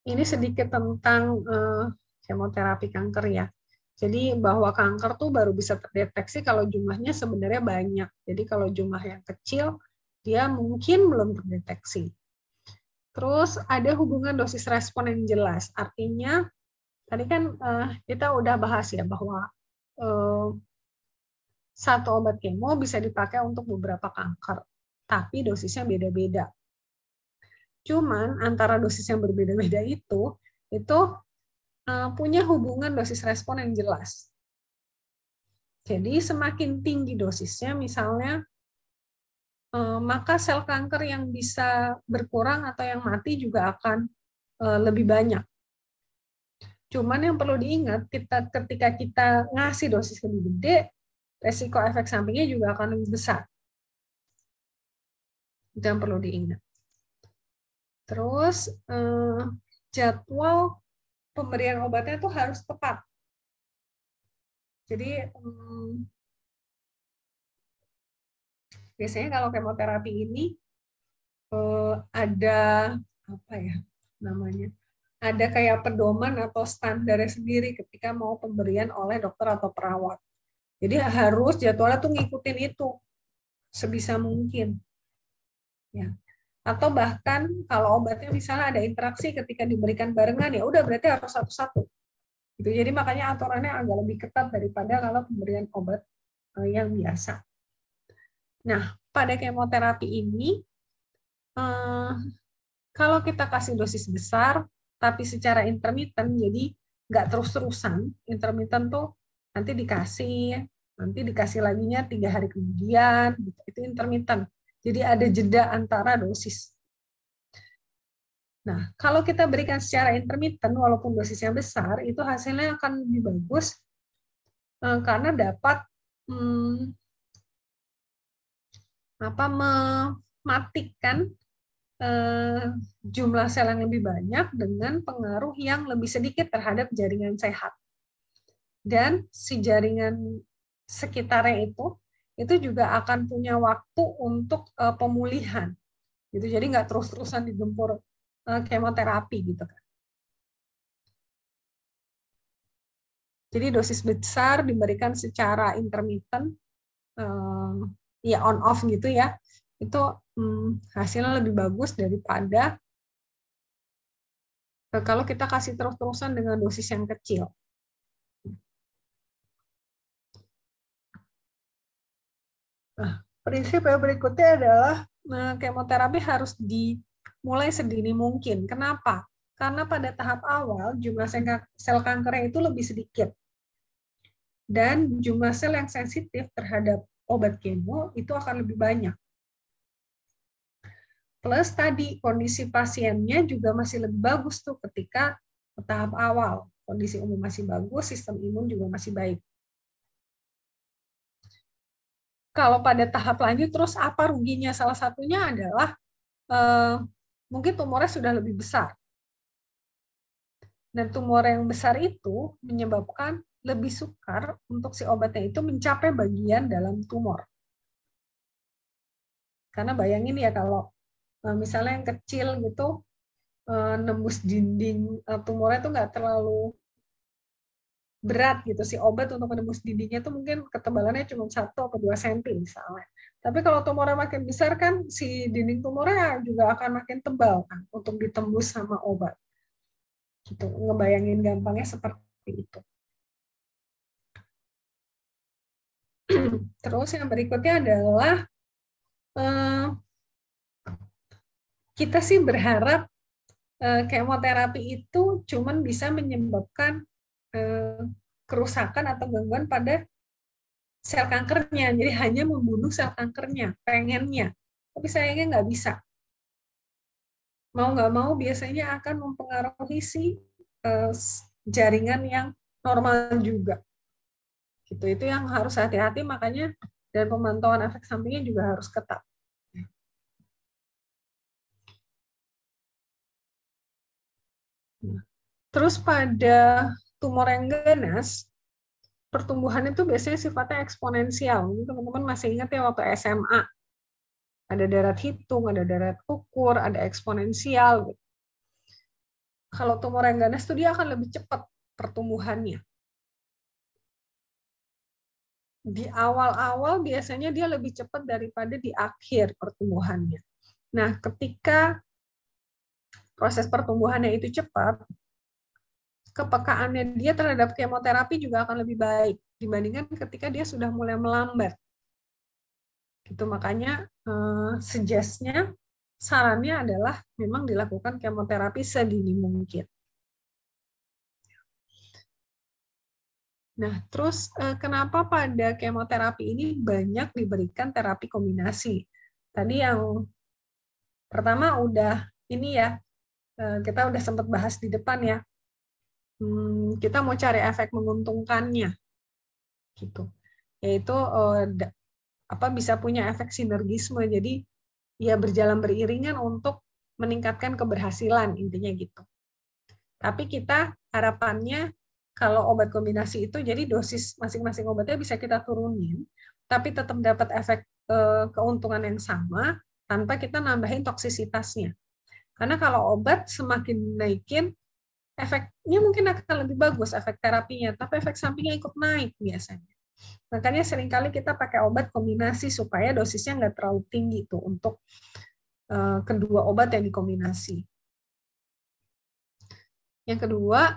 ini sedikit tentang kemoterapi kanker ya. Jadi bahwa kanker tuh baru bisa terdeteksi kalau jumlahnya sebenarnya banyak. Jadi kalau jumlah yang kecil, dia mungkin belum terdeteksi. Terus ada hubungan dosis respon yang jelas. Artinya, tadi kan kita udah bahas ya bahwa satu obat kemo bisa dipakai untuk beberapa kanker, tapi dosisnya beda-beda. Cuman antara dosis yang berbeda-beda itu punya hubungan dosis respon yang jelas. Jadi semakin tinggi dosisnya, misalnya, maka sel kanker yang bisa berkurang atau yang mati juga akan lebih banyak. Cuman yang perlu diingat, ketika kita ngasih dosis lebih gede, resiko efek sampingnya juga akan lebih besar. Itu yang perlu diingat. Terus jadwal pemberian obatnya itu harus tepat. Jadi biasanya kalau kemoterapi ini ada apa ya namanya? Ada kayak pedoman atau standarnya sendiri ketika mau pemberian oleh dokter atau perawat. Jadi harus jadwalnya tuh ngikutin itu sebisa mungkin. Ya. Atau bahkan kalau obatnya misalnya ada interaksi ketika diberikan barengan, ya udah berarti harus satu-satu. Gitu. Jadi makanya aturannya agak lebih ketat daripada kalau pemberian obat yang biasa. Nah, pada kemoterapi ini, kalau kita kasih dosis besar, tapi secara intermittent, jadi nggak terus-terusan, intermittent tuh nanti dikasih laginya 3 hari kemudian, gitu. Itu intermittent. Jadi ada jeda antara dosis. Nah, kalau kita berikan secara intermittent, walaupun dosisnya besar, itu hasilnya akan lebih bagus karena dapat mematikan jumlah sel yang lebih banyak dengan pengaruh yang lebih sedikit terhadap jaringan sehat. Dan si jaringan sekitarnya itu juga akan punya waktu untuk pemulihan. Gitu. Jadi nggak terus-terusan digempur kemoterapi gitu kan. Jadi dosis besar diberikan secara intermittent, ya on off gitu ya, itu hasilnya lebih bagus daripada kalau kita kasih terus-terusan dengan dosis yang kecil. Nah, prinsip yang berikutnya adalah kemoterapi harus dimulai sedini mungkin. Kenapa? Karena pada tahap awal jumlah sel kankernya itu lebih sedikit. Dan jumlah sel yang sensitif terhadap obat kemo itu akan lebih banyak. Plus tadi kondisi pasiennya juga masih lebih bagus tuh ketika tahap awal. Kondisi umum masih bagus, sistem imun juga masih baik. Kalau pada tahap lanjut terus apa ruginya? Salah satunya adalah mungkin tumornya sudah lebih besar. Dan tumor yang besar itu menyebabkan lebih sukar untuk si obatnya itu mencapai bagian dalam tumor. Karena bayangin ya kalau misalnya yang kecil gitu nembus dinding tumornya itu nggak terlalu berat gitu, si obat untuk menembus dindingnya itu mungkin ketebalannya cuma 1 atau 2 cm misalnya. Tapi kalau tumornya makin besar kan si dinding tumornya juga akan makin tebal kan untuk ditembus sama obat. Gitu, ngebayangin gampangnya seperti itu. Terus yang berikutnya adalah kita sih berharap kemoterapi itu cuman bisa menyebabkan kerusakan atau gangguan pada sel kankernya. Jadi hanya membunuh sel kankernya, pengennya. Tapi sayangnya nggak bisa. Mau nggak mau biasanya akan mempengaruhi si jaringan yang normal juga. Gitu. Itu yang harus hati-hati, makanya dan pemantauan efek sampingnya juga harus ketat. Terus pada tumor yang ganas, pertumbuhan itu biasanya sifatnya eksponensial. Teman-teman masih ingat ya waktu SMA, ada darat hitung, ada darat ukur, ada eksponensial. Kalau tumor yang ganas itu dia akan lebih cepat pertumbuhannya. Di awal-awal biasanya dia lebih cepat daripada di akhir pertumbuhannya. Nah, ketika proses pertumbuhannya itu cepat, kepekaannya dia terhadap kemoterapi juga akan lebih baik dibandingkan ketika dia sudah mulai melambat. Gitu, makanya suggest-nya, sarannya adalah memang dilakukan kemoterapi sedini mungkin. Nah, terus kenapa pada kemoterapi ini banyak diberikan terapi kombinasi? Tadi yang pertama udah ini ya, kita udah sempat bahas di depan ya, kita mau cari efek menguntungkannya, gitu. Yaitu bisa punya efek sinergisme. Jadi ya berjalan beriringan untuk meningkatkan keberhasilan, intinya gitu. Tapi kita harapannya kalau obat kombinasi itu jadi dosis masing-masing obatnya bisa kita turunin, tapi tetap dapat efek keuntungan yang sama tanpa kita nambahin toksisitasnya. Karena kalau obat semakin naikin, efeknya mungkin akan lebih bagus efek terapinya, tapi efek sampingnya ikut naik biasanya. Makanya seringkali kita pakai obat kombinasi supaya dosisnya nggak terlalu tinggi tuh untuk kedua obat yang dikombinasi. Yang kedua,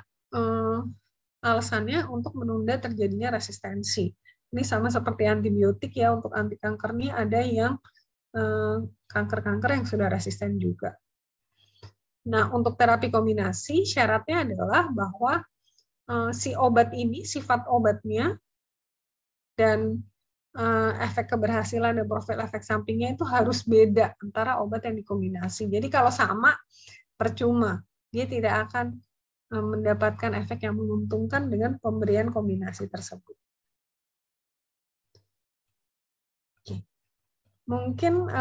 alasannya untuk menunda terjadinya resistensi. Ini sama seperti antibiotik ya, untuk anti kanker ini ada yang kanker-kanker yang sudah resisten juga. Nah, untuk terapi kombinasi, syaratnya adalah bahwa si obat ini, sifat obatnya, dan efek keberhasilan dan profil efek sampingnya itu harus beda antara obat yang dikombinasi. Jadi kalau sama, percuma. Dia tidak akan mendapatkan efek yang menguntungkan dengan pemberian kombinasi tersebut. Mungkin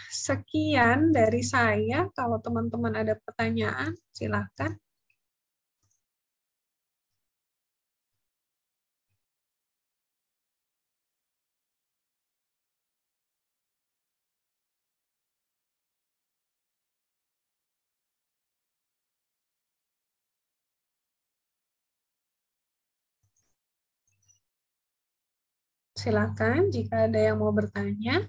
sekian dari saya. Kalau teman-teman ada pertanyaan, silakan. Silakan jika ada yang mau bertanya.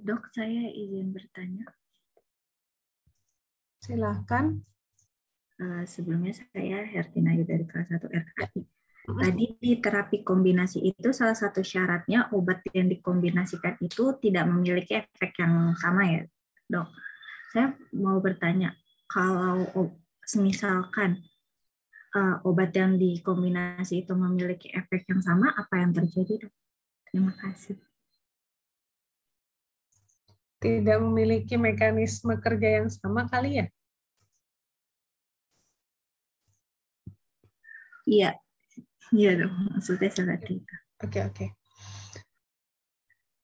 Dok, saya izin bertanya. Silakan. Sebelumnya saya Hertina Ayu dari kelas 1 RKI. Tadi di terapi kombinasi itu salah satu syaratnya obat yang dikombinasikan itu tidak memiliki efek yang sama ya, Dok. Saya mau bertanya, kalau misalkan obat yang dikombinasi itu memiliki efek yang sama, apa yang terjadi, Dok? Terima kasih. Tidak memiliki mekanisme kerja yang sama kali ya? Iya, iya dong. Maksudnya seperti itu. Oke.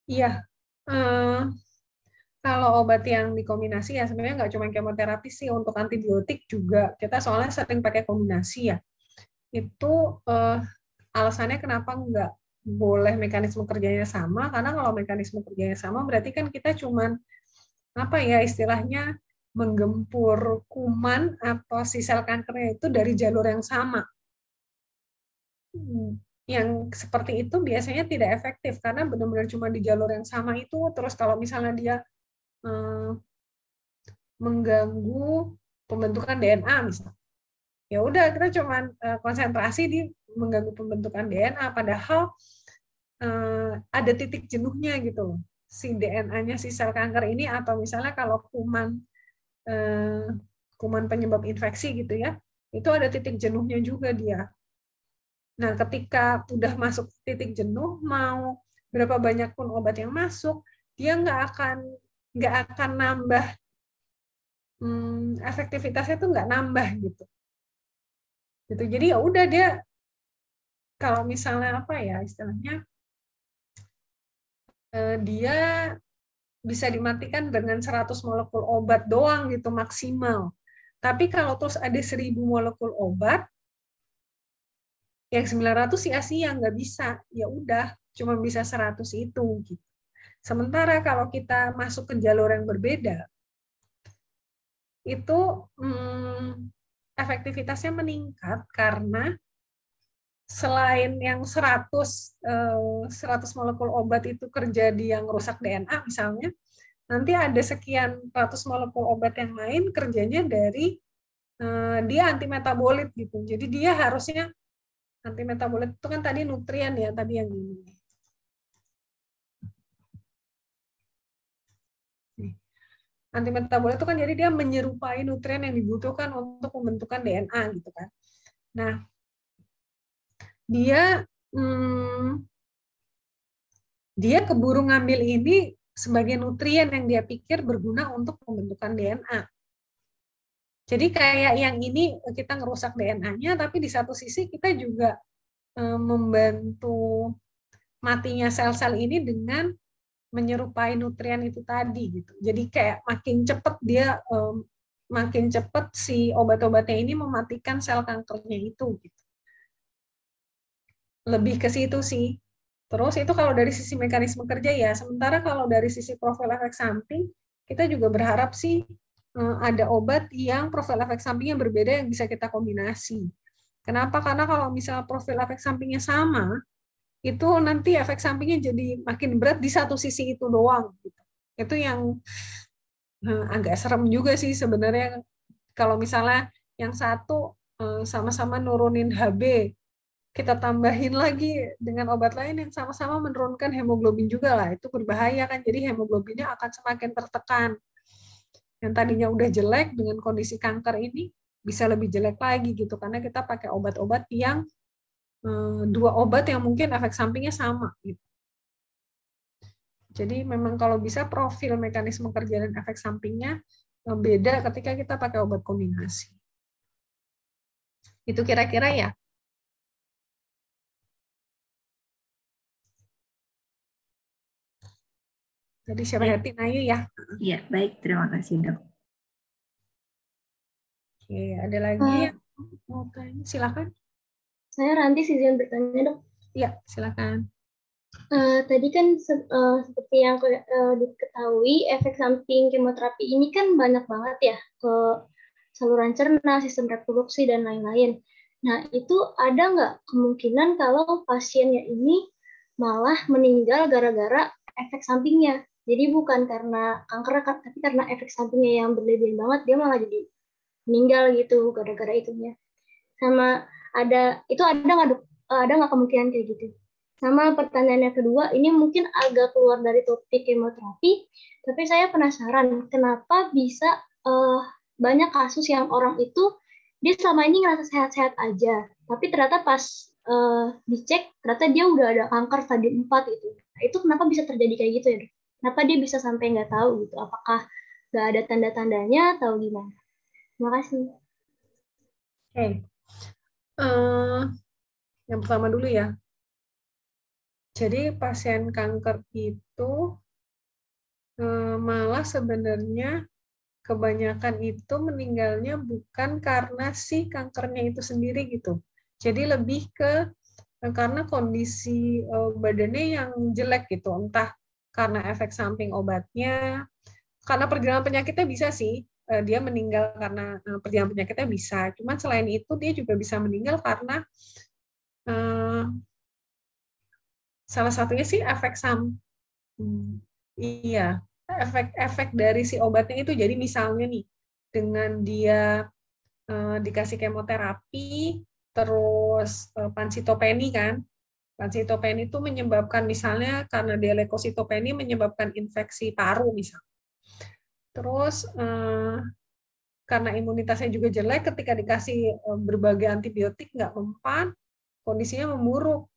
Iya. Kalau obat yang dikombinasi ya sebenarnya nggak cuma kemoterapi sih, untuk antibiotik juga kita soalnya sering pakai kombinasi ya. Itu alasannya kenapa nggak boleh mekanisme kerjanya sama, karena kalau mekanisme kerjanya sama berarti kan kita cuman apa ya istilahnya menggempur kuman atau si sel kankernya itu dari jalur yang sama. Yang seperti itu biasanya tidak efektif karena benar-benar cuma di jalur yang sama itu. Terus kalau misalnya dia mengganggu pembentukan DNA misalnya, ya udah kita cuma konsentrasi di mengganggu pembentukan DNA, padahal ada titik jenuhnya gitu loh, si DNA-nya si sel kanker ini, atau misalnya kalau kuman penyebab infeksi gitu ya, itu ada titik jenuhnya juga dia. Nah, ketika udah masuk titik jenuh, mau berapa banyak pun obat yang masuk, dia nggak akan nambah, efektivitasnya tuh nggak nambah gitu. Jadi ya udah dia kalau misalnya apa ya istilahnya, dia bisa dimatikan dengan 100 molekul obat doang gitu maksimal. Tapi kalau terus ada 1000 molekul obat, yang 900 sia-sia, nggak bisa. Ya udah, cuma bisa 100 itu. Gitu. Sementara kalau kita masuk ke jalur yang berbeda, itu efektivitasnya meningkat karena selain yang 100 molekul obat itu kerja di yang rusak DNA misalnya, nanti ada sekian ratus molekul obat yang lain kerjanya dari dia antimetabolit gitu. Jadi dia harusnya antimetabolit itu kan tadi nutrien ya, tadi yang ini. Antimetabolit itu kan jadi dia menyerupai nutrien yang dibutuhkan untuk pembentukan DNA gitu kan. Nah, dia keburu ngambil ini sebagai nutrien yang dia pikir berguna untuk pembentukan DNA. Jadi kayak yang ini kita ngerusak DNA-nya, tapi di satu sisi kita juga membantu matinya sel-sel ini dengan menyerupai nutrien itu tadi gitu. Jadi kayak makin cepat si obat-obatnya ini mematikan sel kankernya itu gitu. Lebih ke situ sih. Terus itu kalau dari sisi mekanisme kerja ya. Sementara kalau dari sisi profil efek samping, kita juga berharap sih ada obat yang profil efek sampingnya berbeda yang bisa kita kombinasi. Kenapa? Karena kalau misalnya profil efek sampingnya sama, itu nanti efek sampingnya jadi makin berat di satu sisi itu doang. Gitu. Itu yang agak serem juga sih sebenarnya. Kalau misalnya yang satu sama-sama nurunin HB, kita tambahin lagi dengan obat lain yang sama-sama menurunkan hemoglobin juga lah, itu berbahaya kan, jadi hemoglobinnya akan semakin tertekan. Yang tadinya udah jelek dengan kondisi kanker ini bisa lebih jelek lagi gitu, karena kita pakai obat-obat yang dua obat yang mungkin efek sampingnya sama gitu. Jadi memang kalau bisa profil mekanisme kerja dan efek sampingnya beda ketika kita pakai obat kombinasi. Itu kira-kira ya. Jadi siapa Hertina Ayu ya? Iya, baik. Terima kasih, Dok. Oke, ada lagi yang mau tanya? Silakan. Saya Ranti, izin bertanya, Dok. Iya, silakan. Tadi kan seperti yang diketahui, efek samping kemoterapi ini kan banyak banget ya ke saluran cerna, sistem reproduksi, dan lain-lain. Nah, itu ada nggak kemungkinan kalau pasiennya ini malah meninggal gara-gara efek sampingnya? Jadi bukan karena kanker, tapi karena efek sampingnya yang berlebihan banget, dia malah jadi meninggal gitu gara-gara itunya. Sama ada nggak kemungkinan kayak gitu? Sama pertanyaan yang kedua, ini mungkin agak keluar dari topik kemoterapi, tapi saya penasaran kenapa bisa banyak kasus yang orang itu dia selama ini ngerasa sehat-sehat aja, tapi ternyata pas dicek ternyata dia udah ada kanker stadium 4 gitu. Nah, itu kenapa bisa terjadi kayak gitu ya, Dok? Kenapa dia bisa sampai nggak tahu gitu? Apakah nggak ada tanda-tandanya atau gimana? Terima kasih. Oke. Yang pertama dulu ya. Jadi pasien kanker itu malah sebenarnya kebanyakan itu meninggalnya bukan karena si kankernya itu sendiri gitu. Jadi lebih ke karena kondisi badannya yang jelek gitu, entah karena efek samping obatnya, karena perjalanan penyakitnya bisa sih, dia meninggal karena perjalanan penyakitnya bisa. Cuman selain itu dia juga bisa meninggal karena salah satunya sih efek samping. Iya, efek dari si obatnya itu. Jadi misalnya nih, dengan dia dikasih kemoterapi, terus pansitopeni kan, pansitopeni itu menyebabkan misalnya karena dia leukositopeni menyebabkan infeksi paru misalnya. Terus karena imunitasnya juga jelek, ketika dikasih berbagai antibiotik nggak mempan, kondisinya memburuk.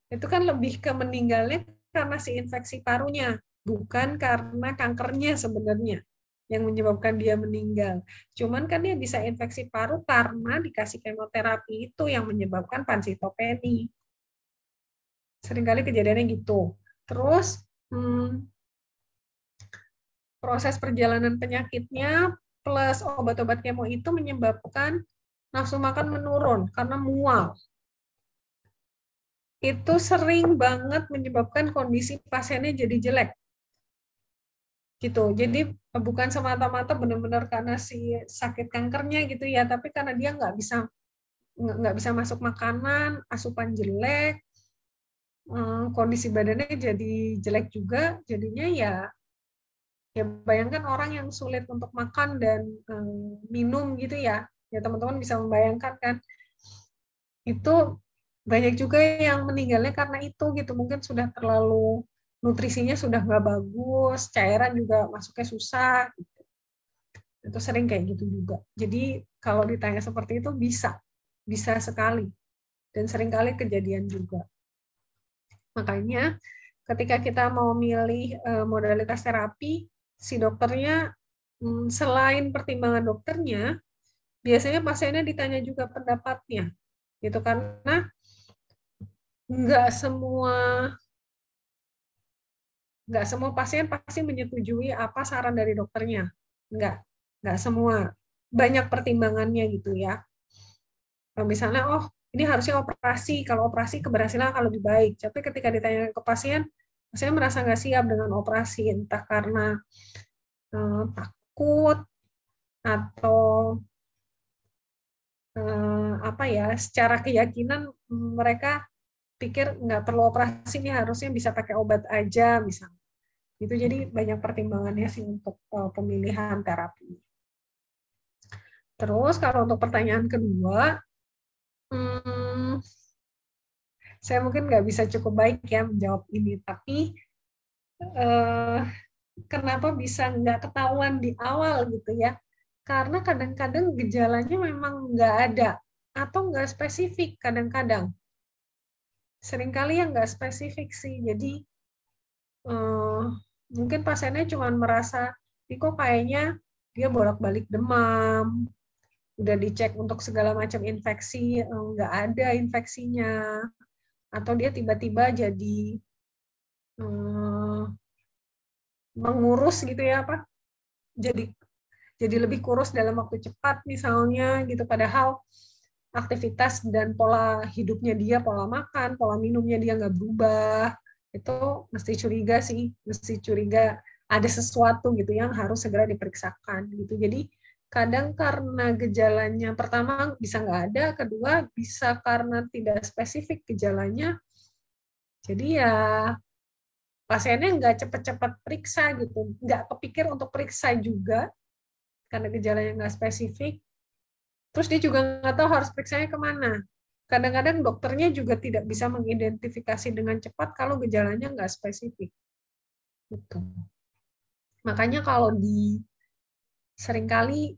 Itu kan lebih ke meninggalnya karena si infeksi parunya, bukan karena kankernya sebenarnya yang menyebabkan dia meninggal. Cuman kan dia bisa infeksi paru karena dikasih kemoterapi itu yang menyebabkan pansitopeni. Seringkali kejadiannya gitu. Terus proses perjalanan penyakitnya plus obat-obat kemo itu menyebabkan nafsu makan menurun karena mual. Itu sering banget menyebabkan kondisi pasiennya jadi jelek. Gitu. Jadi bukan semata-mata benar-benar karena si sakit kankernya gitu ya, tapi karena dia nggak bisa masuk makanan, asupan jelek, kondisi badannya jadi jelek juga, jadinya ya bayangkan orang yang sulit untuk makan dan minum gitu ya teman-teman bisa membayangkan kan, itu banyak juga yang meninggalnya karena itu gitu, mungkin sudah terlalu nutrisinya sudah nggak bagus, cairan juga masuknya susah gitu. Itu sering kayak gitu juga. Jadi kalau ditanya seperti itu bisa sekali, dan seringkali kejadian juga. Makanya ketika kita mau milih modalitas terapi, si dokternya selain pertimbangan dokternya, biasanya pasiennya ditanya juga pendapatnya, gitu, karena nggak semua pasien pasti menyetujui apa saran dari dokternya, nggak semua, banyak pertimbangannya gitu ya. Misalnya, oh ini harusnya operasi, kalau operasi keberhasilan akan lebih baik, tapi ketika ditanya ke pasien, pasien merasa nggak siap dengan operasi, entah karena takut atau apa ya, secara keyakinan mereka pikir nggak perlu operasi, ini harusnya bisa pakai obat aja misalnya. Itu jadi banyak pertimbangannya sih untuk pemilihan terapi. Terus kalau untuk pertanyaan kedua, saya mungkin nggak bisa cukup baik ya menjawab ini, tapi kenapa bisa nggak ketahuan di awal gitu ya? Karena kadang-kadang gejalanya memang nggak ada atau nggak spesifik kadang-kadang. Seringkali yang nggak spesifik sih. Jadi mungkin pasiennya cuma merasa, ini kok kayaknya dia bolak-balik demam, udah dicek untuk segala macam infeksi, nggak ada infeksinya, atau dia tiba-tiba jadi mengurus gitu ya, apa? Jadi lebih kurus dalam waktu cepat misalnya gitu, padahal aktivitas dan pola hidupnya dia, pola makan, pola minumnya dia nggak berubah. Itu mesti curiga sih, mesti curiga ada sesuatu gitu yang harus segera diperiksakan gitu. Jadi kadang karena gejalanya pertama bisa nggak ada, kedua bisa karena tidak spesifik gejalanya, jadi ya pasiennya nggak cepat-cepat periksa gitu, nggak kepikir untuk periksa juga karena gejalanya nggak spesifik. Terus dia juga nggak tahu harus periksanya kemana. Kadang-kadang dokternya juga tidak bisa mengidentifikasi dengan cepat kalau gejalanya nggak spesifik. Gitu. Makanya kalau seringkali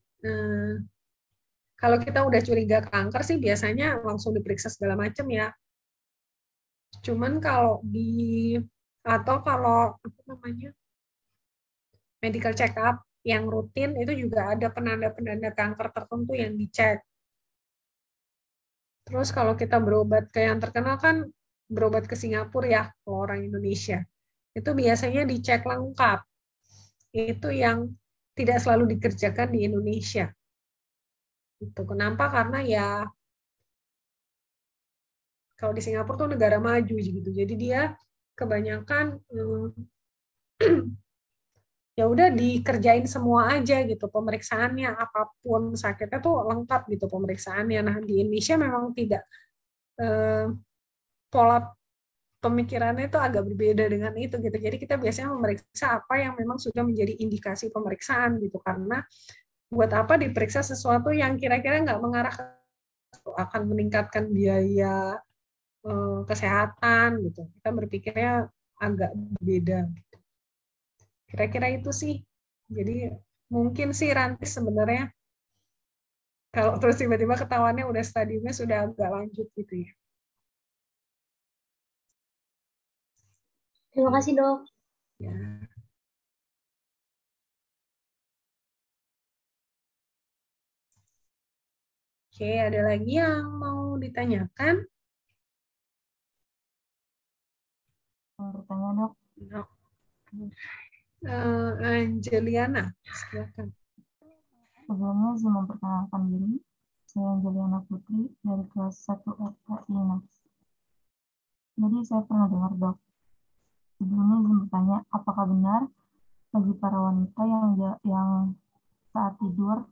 kalau kita udah curiga kanker sih biasanya langsung diperiksa segala macam ya. Cuman kalau kalau apa namanya, medical check up yang rutin itu juga ada penanda-penanda kanker tertentu yang dicek. Terus kalau kita berobat ke yang terkenal kan berobat ke Singapura ya, kalau orang Indonesia. Itu biasanya dicek lengkap. Itu yang tidak selalu dikerjakan di Indonesia. Itu kenapa? Karena ya kalau di Singapura tuh negara maju gitu. Jadi dia kebanyakan ya udah dikerjain semua aja gitu pemeriksaannya, apapun sakitnya tuh lengkap gitu pemeriksaannya. Nah di Indonesia memang tidak, pola pemikirannya itu agak berbeda dengan itu gitu. Jadi kita biasanya memeriksa apa yang memang sudah menjadi indikasi pemeriksaan gitu, karena buat apa diperiksa sesuatu yang kira-kira nggak mengarah ke akan meningkatkan biaya kesehatan gitu. Kita berpikirnya agak beda. Kira-kira itu sih. Jadi mungkin sih Rantis sebenarnya kalau terus tiba-tiba ketahuannya udah stadiumnya sudah agak lanjut gitu ya. Terima kasih, Dok. Ya. Oke, ada lagi yang mau ditanyakan? Bertanya, Dok. Dok. Angeliana, silakan. Sebelumnya saya memperkenalkan diri. Saya Angeliana Putri dari kelas 1 RKI INAX. Jadi saya pernah dengar, Dok. Sebelumnya saya bertanya, apakah benar bagi para wanita yang saat tidur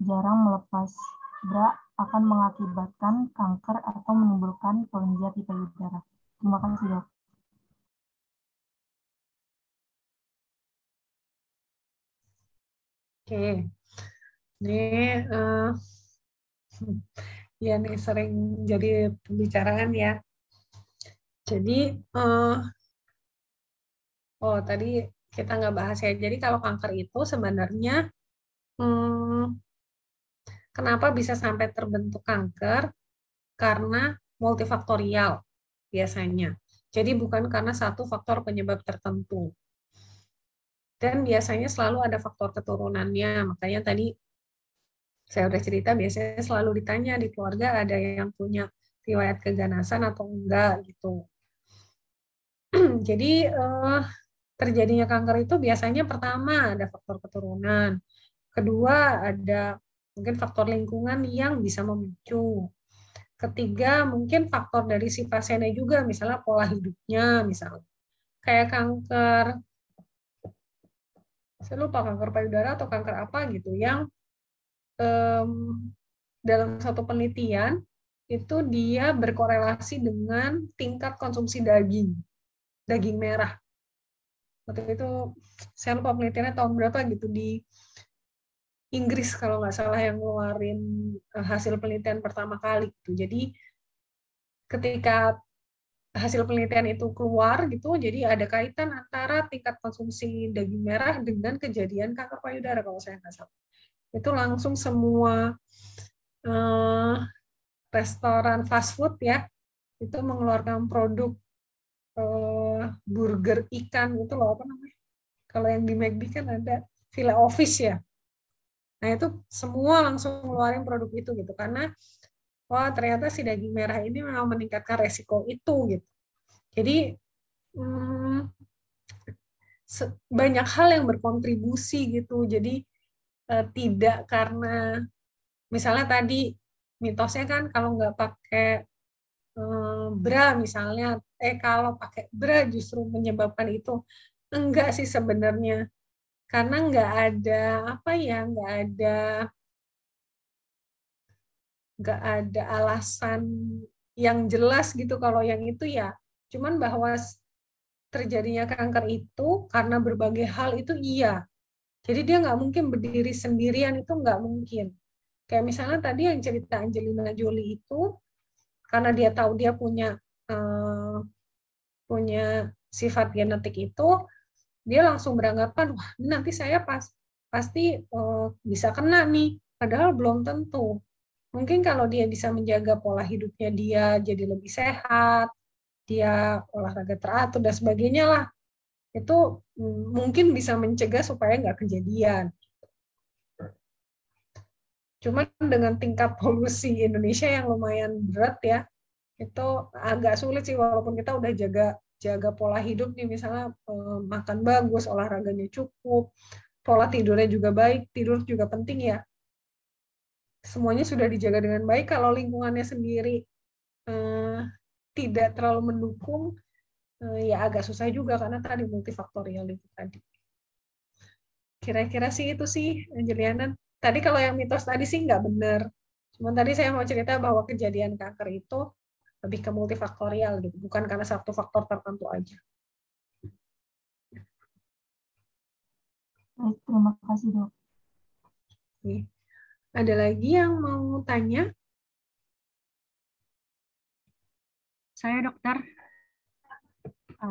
jarang melepas bra akan mengakibatkan kanker atau menimbulkan kelenjar di payudara? Terima kasih, Dok. Oke, ini ya nih sering jadi pembicaraan ya. Jadi, tadi kita nggak bahas ya. Jadi kalau kanker itu sebenarnya kenapa bisa sampai terbentuk kanker? Karena multifaktorial biasanya. Jadi bukan karena satu faktor penyebab tertentu. Dan biasanya selalu ada faktor keturunannya. Makanya tadi saya udah cerita, biasanya selalu ditanya di keluarga ada yang punya riwayat keganasan atau enggak gitu. Jadi terjadinya kanker itu biasanya pertama ada faktor keturunan, kedua ada mungkin faktor lingkungan yang bisa memicu, ketiga mungkin faktor dari si pasiennya juga, misalnya pola hidupnya, misalnya kayak kanker, saya lupa kanker payudara atau kanker apa gitu, yang dalam satu penelitian itu dia berkorelasi dengan tingkat konsumsi daging merah. Waktu itu saya lupa penelitiannya tahun berapa gitu, di Inggris kalau nggak salah yang ngeluarin hasil penelitian pertama kali gitu. Jadi ketika hasil penelitian itu keluar gitu, jadi ada kaitan antara tingkat konsumsi daging merah dengan kejadian kanker payudara kalau saya nggak salah. Itu langsung semua restoran fast food ya itu mengeluarkan produk burger ikan itu loh, apa namanya? Kalau yang di McD kan ada filet o fish ya. Nah itu semua langsung ngeluarin produk itu gitu karena wah ternyata si daging merah ini memang meningkatkan resiko itu gitu. Jadi banyak hal yang berkontribusi gitu. Jadi tidak karena misalnya tadi mitosnya kan kalau nggak pakai bra misalnya, kalau pakai bra justru menyebabkan itu. Enggak sih sebenarnya, karena nggak ada apa ya, nggak ada alasan yang jelas gitu kalau yang itu ya. Cuman bahwa terjadinya kanker itu karena berbagai hal itu iya. Jadi dia nggak mungkin berdiri sendirian, itu nggak mungkin. Kayak misalnya tadi yang cerita Angelina Jolie itu, karena dia tahu dia punya sifat genetik itu, dia langsung beranggapan, wah ini nanti saya pasti bisa kena nih. Padahal belum tentu. Mungkin kalau dia bisa menjaga pola hidupnya dia jadi lebih sehat, dia olahraga teratur dan sebagainya lah, itu mungkin bisa mencegah supaya nggak kejadian. Cuman dengan tingkat polusi Indonesia yang lumayan berat ya, itu agak sulit sih walaupun kita udah jaga pola hidup nih, misalnya makan bagus, olahraganya cukup, pola tidurnya juga baik, tidur juga penting ya. Semuanya sudah dijaga dengan baik, kalau lingkungannya sendiri tidak terlalu mendukung, ya agak susah juga karena tadi multifaktorial itu tadi. Kira-kira sih itu sih, Anjeliana. Tadi kalau yang mitos tadi sih nggak benar. Cuman tadi saya mau cerita bahwa kejadian kanker itu lebih ke multifaktorial gitu, bukan karena satu faktor tertentu aja. Baik, terima kasih dok. Ada lagi yang mau tanya? Saya dokter,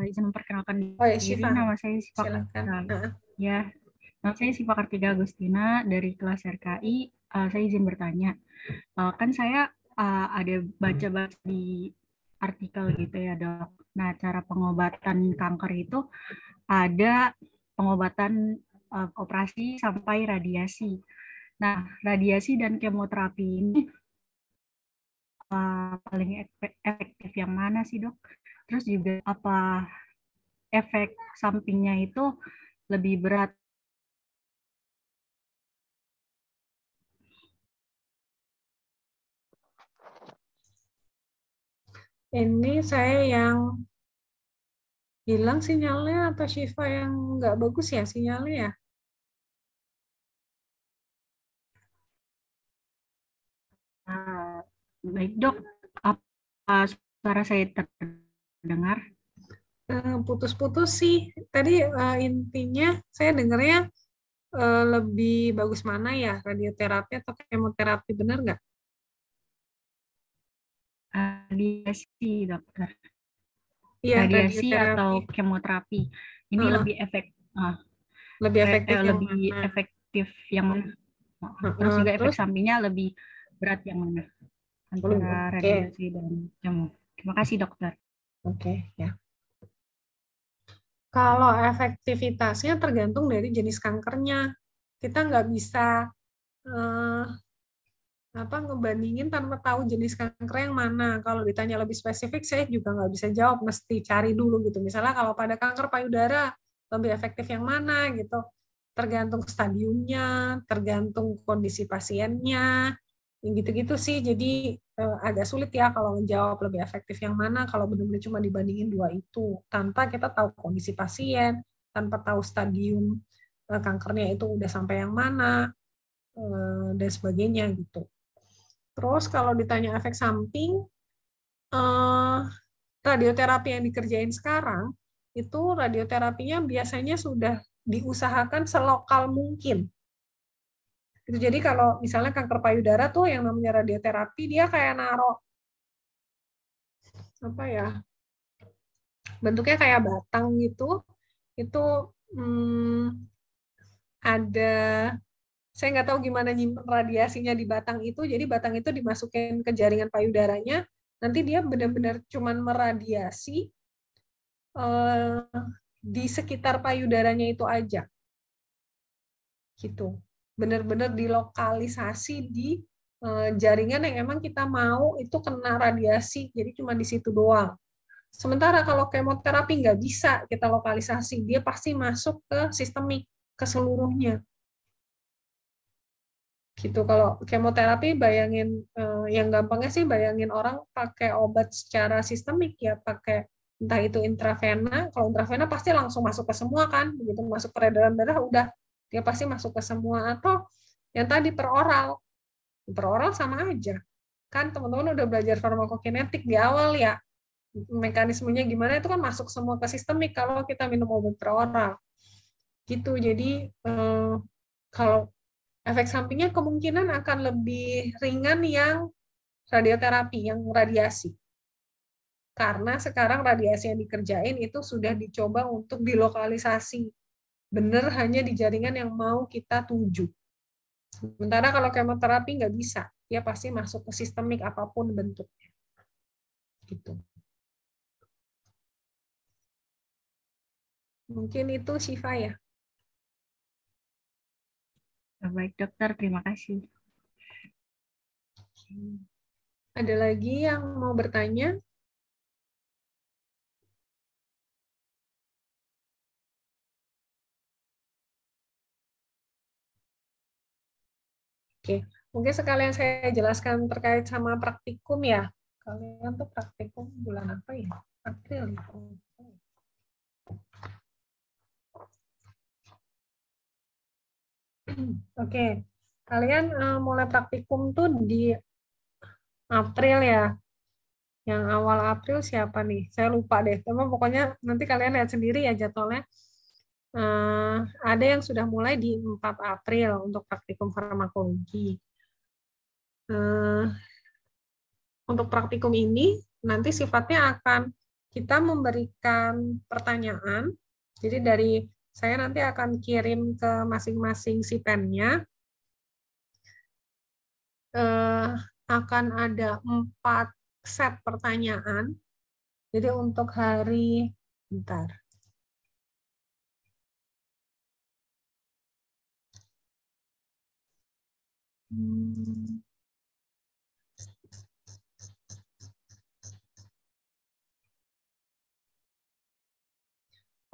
izin memperkenalkan Oh ya, diri. Syifa. Nama saya Syifa. Silakan. Ya, nama saya Syifa Kartika Agustina dari kelas RKI. Saya izin bertanya. Kan saya ada baca-baca di artikel gitu ya dok. Nah, cara pengobatan kanker itu ada pengobatan operasi sampai radiasi. Nah, radiasi dan kemoterapi ini paling efektif yang mana sih dok? Terus juga apa efek sampingnya itu lebih berat? Ini saya yang hilang sinyalnya atau Syifa yang nggak bagus ya sinyalnya ya? Baik dok, apa suara saya terdengar? Putus-putus sih. Tadi intinya saya dengarnya lebih bagus mana ya, radioterapi atau kemoterapi, benar nggak? Radiasi dokter. Iya, Radiasi radioterapi. atau kemoterapi ini lebih efektif Ah, Lebih efektif yang lebih mana? efektif yang mana? Terus juga efek Terus, sampingnya lebih berat yang mana? Antara oke, radiasi dan jamu. Terima kasih, dokter. oke, ya. Kalau efektivitasnya tergantung dari jenis kankernya. Kita nggak bisa eh, ngebandingin tanpa tahu jenis kanker yang mana. Kalau ditanya lebih spesifik, saya juga nggak bisa jawab, mesti cari dulu gitu. Misalnya kalau pada kanker payudara, lebih efektif yang mana gitu. Tergantung stadiumnya, tergantung kondisi pasiennya, yang gitu-gitu sih. Jadi agak sulit ya kalau menjawab lebih efektif yang mana kalau benar-benar cuma dibandingin dua itu, tanpa kita tahu kondisi pasien, tanpa tahu stadium kankernya itu udah sampai yang mana, dan sebagainya gitu. Terus kalau ditanya efek samping, radioterapi yang dikerjain sekarang, itu radioterapinya biasanya sudah diusahakan selokal mungkin. Jadi kalau misalnya kanker payudara tuh yang namanya radioterapi, dia kayak naruh apa ya, bentuknya kayak batang gitu, itu ada, saya nggak tahu gimana nyimpen radiasinya di batang itu, jadi batang itu dimasukin ke jaringan payudaranya, nanti dia benar-benar cuman meradiasi di sekitar payudaranya itu aja, gitu. Benar-benar dilokalisasi di jaringan yang emang kita mau itu kena radiasi, jadi cuma di situ doang. Sementara kalau kemoterapi nggak bisa kita lokalisasi, dia pasti masuk ke sistemik, ke seluruhnya. Gitu. Kalau kemoterapi bayangin, yang gampangnya sih bayangin orang pakai obat secara sistemik ya, pakai entah itu intravena. Kalau intravena pasti langsung masuk ke semua kan, begitu masuk peredaran darah udah dia pasti masuk ke semua. Atau yang tadi peroral, peroral sama aja kan, teman-teman udah belajar farmakokinetik di awal ya, mekanismenya gimana, itu kan masuk semua ke sistemik kalau kita minum obat peroral gitu. Jadi kalau efek sampingnya kemungkinan akan lebih ringan yang radioterapi, yang radiasi. Karena sekarang radiasi yang dikerjain itu sudah dicoba untuk dilokalisasi. Benar hanya di jaringan yang mau kita tuju. Sementara kalau kemoterapi nggak bisa. Dia pasti masuk ke sistemik apapun bentuknya. Gitu. Mungkin itu Syifa ya. Baik, dokter. Terima kasih. Ada lagi yang mau bertanya? Oke, mungkin sekalian saya jelaskan terkait sama praktikum ya. Kalian tuh praktikum bulan apa ya? April. Oke, kalian mulai praktikum tuh di April ya. Yang awal April siapa nih? Saya lupa deh. Tapi pokoknya nanti kalian lihat sendiri ya jadwalnya. Ada yang sudah mulai di 4 April untuk praktikum farmakologi. Untuk praktikum ini nanti sifatnya akan kita memberikan pertanyaan. Jadi dari saya nanti akan kirim ke masing-masing sipennya. Akan ada 4 set pertanyaan. Jadi untuk hari, bentar.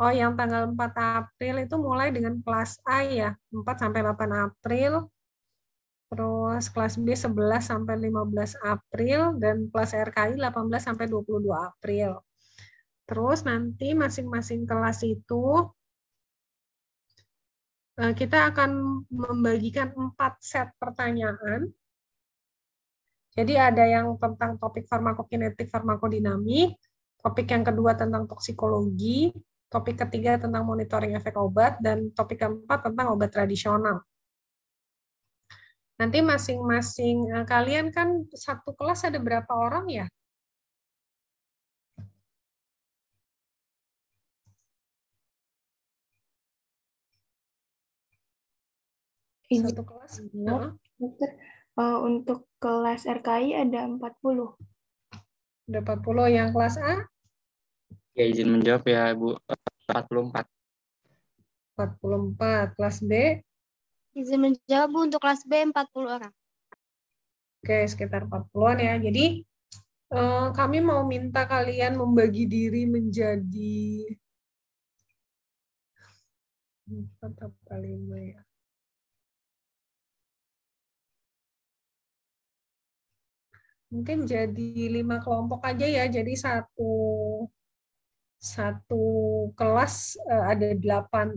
Oh, yang tanggal 4 April itu mulai dengan kelas A ya, 4 sampai 8 April. Terus kelas B 11 sampai 15 April dan kelas RKI 18 sampai 22 April. Terus nanti masing-masing kelas itu kita akan membagikan 4 set pertanyaan. Jadi ada yang tentang topik farmakokinetik, farmakodinamik, topik yang kedua tentang toksikologi, topik ketiga tentang monitoring efek obat, dan topik keempat tentang obat tradisional. Nanti masing-masing kalian kan satu kelas ada berapa orang ya? Izin Satu kelas? dokter, untuk kelas RKI ada 40. Ada 40. Yang kelas A? Ya, izin menjawab ya, Bu. 44. 44. Kelas B? Izin menjawab, Bu, untuk kelas B 40 orang. Oke, sekitar 40-an ya. Jadi, kami mau minta kalian membagi diri menjadi 4 atau 5 ya. Mungkin jadi 5 kelompok aja ya. Jadi satu kelas ada 8.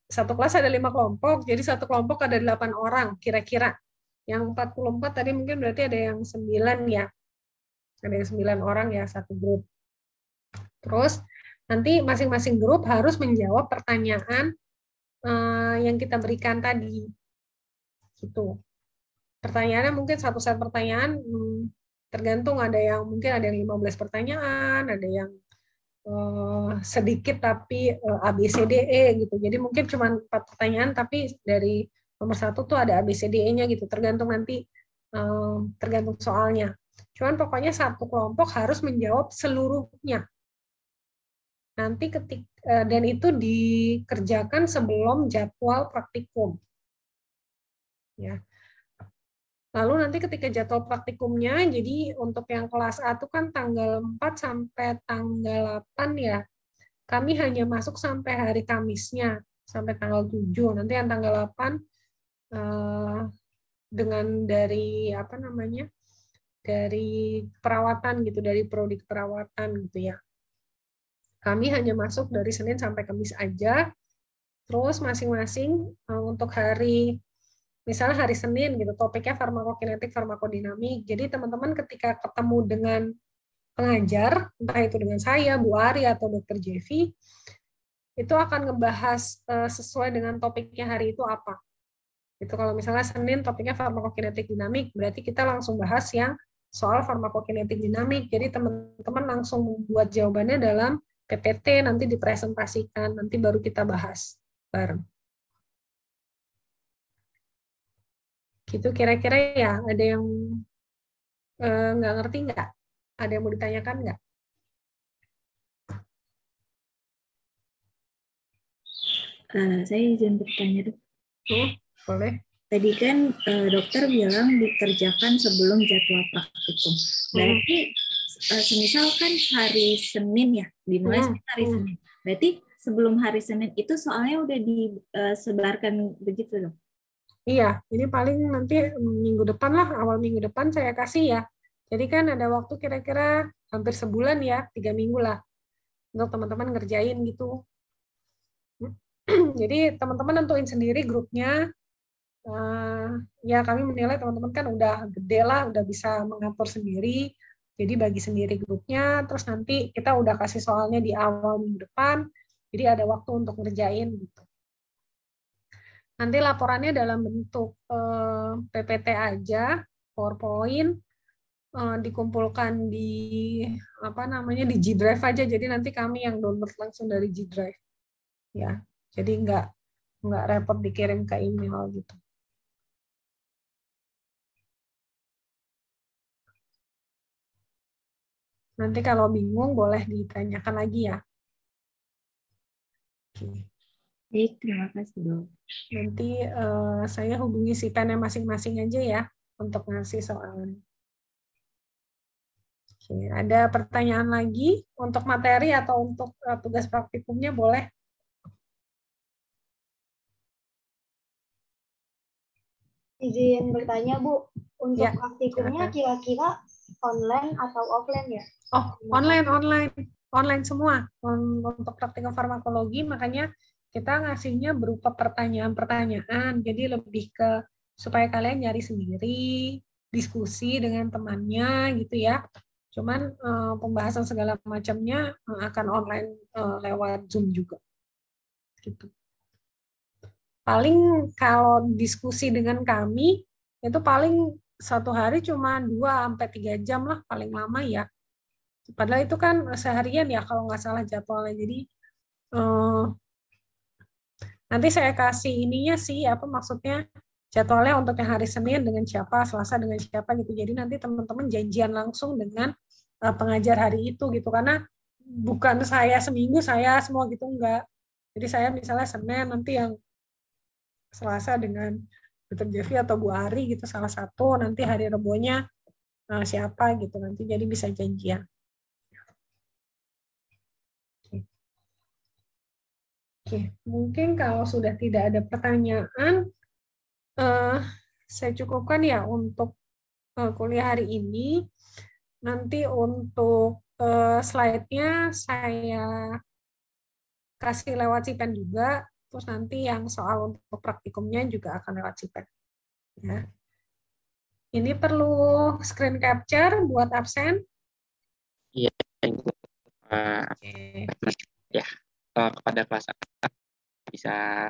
Satu kelas ada 5 kelompok. Jadi satu kelompok ada 8 orang kira-kira. Yang 44 tadi mungkin berarti ada yang 9 ya. Ada yang 9 orang ya satu grup. Terus nanti masing-masing grup harus menjawab pertanyaan yang kita berikan tadi. Gitu. Pertanyaannya mungkin satu set pertanyaan tergantung, ada yang mungkin ada yang 15 pertanyaan, ada yang sedikit tapi A, B, C, D, E gitu. Jadi mungkin cuma 4 pertanyaan tapi dari nomor 1 tuh ada A, B, C, D, E-nya gitu. Tergantung nanti tergantung soalnya. Cuman pokoknya satu kelompok harus menjawab seluruhnya. Nanti dan itu dikerjakan sebelum jadwal praktikum. Ya. Lalu nanti ketika jadwal praktikumnya, jadi untuk yang kelas A itu kan tanggal 4 sampai tanggal 8 ya. Kami hanya masuk sampai hari Kamisnya, sampai tanggal 7. Nanti yang tanggal 8 dengan dari dari perawatan gitu, dari prodi keperawatan gitu ya. Kami hanya masuk dari Senin sampai Kamis aja. Terus masing-masing untuk hari, misalnya hari Senin gitu, topiknya farmakokinetik, farmakodinamik. Jadi teman-teman ketika ketemu dengan pengajar, entah itu dengan saya, Bu Ari, atau Dr. Jevi, itu akan ngebahas sesuai dengan topiknya hari itu apa. Itu kalau misalnya Senin topiknya farmakokinetik dinamik, berarti kita langsung bahas yang soal farmakokinetik dinamik. Jadi teman-teman langsung membuat jawabannya dalam PPT, nanti dipresentasikan, nanti baru kita bahas bareng. Gitu kira-kira ya. Ada yang nggak ngerti nggak? Ada yang mau ditanyakan nggak? Saya izin bertanya, Dok. Boleh. Tadi kan dokter bilang dikerjakan sebelum jadwal praktikum. Berarti semisal kan hari Senin ya, dimulai hari Senin. Berarti sebelum hari Senin itu soalnya udah disebarkan begitu, Dok? Iya, ini paling nanti minggu depan lah, awal minggu depan saya kasih ya. Jadi kan ada waktu kira-kira hampir sebulan ya, 3 minggu lah, untuk teman-teman ngerjain gitu. Jadi teman-teman nentuin sendiri grupnya. Ya kami menilai teman-teman kan udah gede lah, udah bisa mengatur sendiri. Jadi bagi sendiri grupnya, terus nanti kita udah kasih soalnya di awal minggu depan. Jadi ada waktu untuk ngerjain gitu. Nanti laporannya dalam bentuk PPT aja, PowerPoint, dikumpulkan di di G Drive aja. Jadi nanti kami yang download langsung dari G Drive. Ya, jadi nggak repot dikirim ke email gitu. Nanti kalau bingung boleh ditanyakan lagi ya. Oke. Baik, terima kasih, Dok. Nanti saya hubungi si pennya masing-masing aja ya untuk ngasih soalnya. Oke, ada pertanyaan lagi untuk materi atau untuk tugas praktikumnya boleh? Izin bertanya, Bu. Untuk Ya, praktikumnya kira-kira online atau offline ya? Oh, online semua untuk praktikum farmakologi, makanya kita ngasihnya berupa pertanyaan-pertanyaan, jadi lebih ke supaya kalian nyari sendiri, diskusi dengan temannya gitu ya. Cuman pembahasan segala macamnya akan online lewat Zoom juga. Gitu. Paling kalau diskusi dengan kami itu paling satu hari cuma 2-3 jam lah paling lama ya. Padahal itu kan seharian ya kalau nggak salah jadwalnya. Jadi Nanti saya kasih ininya sih, apa maksudnya, jadwalnya untuk yang hari Senin dengan siapa, Selasa dengan siapa gitu. Jadi nanti teman-teman janjian langsung dengan pengajar hari itu gitu. Karena bukan saya seminggu saya semua gitu, enggak. Jadi saya misalnya Senin, nanti yang Selasa dengan Dr. Jeffy atau Bu Ari gitu salah satu, nanti hari Rebonya siapa gitu, nanti jadi bisa janjian. Oke, mungkin kalau sudah tidak ada pertanyaan, saya cukupkan ya untuk kuliah hari ini. Nanti untuk slide-nya saya kasih lewat Cipen juga, terus nanti yang soal untuk praktikumnya juga akan lewat Cipen. Ya. Ini perlu screen capture buat absen. Iya, Ibu. Ya, kepada kelas A bisa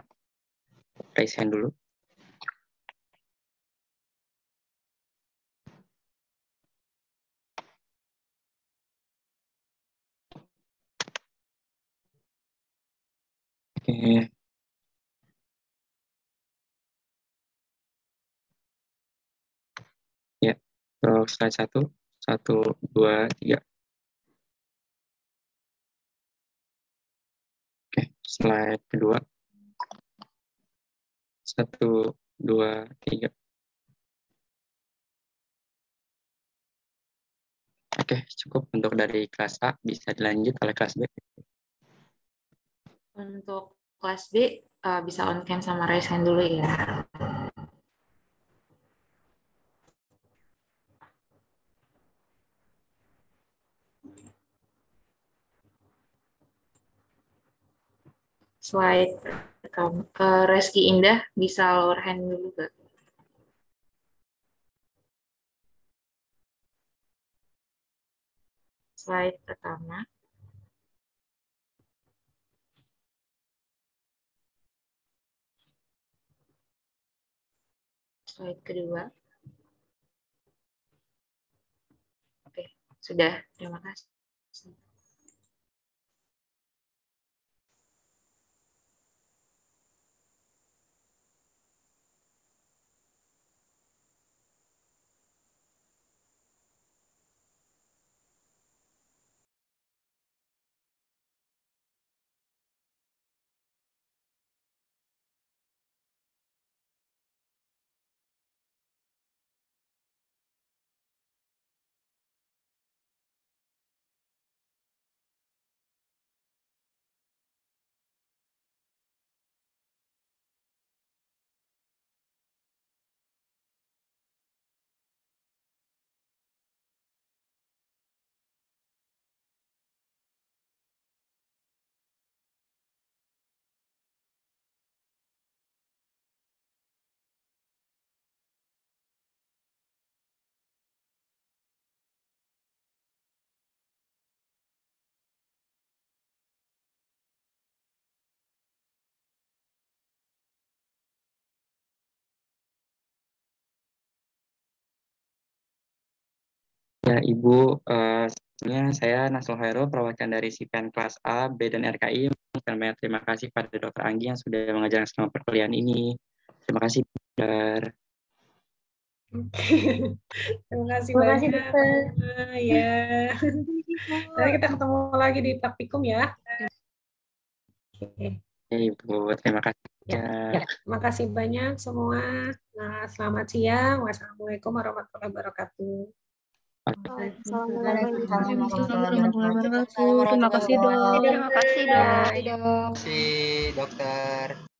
raise hand dulu. Oke. Ya, untuk slide 1, 2, 3. Oke, slide kedua. 1, 2, 3. Oke, cukup untuk dari kelas A, bisa dilanjut oleh kelas B. Untuk kelas B, bisa on cam sama raise hand dulu ya. Slide Reski Indah, bisa lower hand dulu Kak. Slide pertama. Slide kedua. Oke, sudah. Terima kasih. Ya, Ibu, saya Nasrul Hairul, perwakilan dari Cipen kelas A, B, dan RKI. Banyak terima kasih pada Dr. Anggi yang sudah mengajarkan selama perkuliahan ini. Terima kasih, Dokter. Terima kasih Terima banyak. kasih, Dokter. Ya. Nanti kita ketemu lagi di praktikum ya. Oke. Ibu, terima kasih. Ya, terima kasih banyak semua. Nah, selamat siang. Wassalamualaikum warahmatullahi wabarakatuh. Assalamualaikum Warahmatullahi wabarakatuh. Terima kasih, Dok. Terima kasih, Dok. Terima kasih, dokter.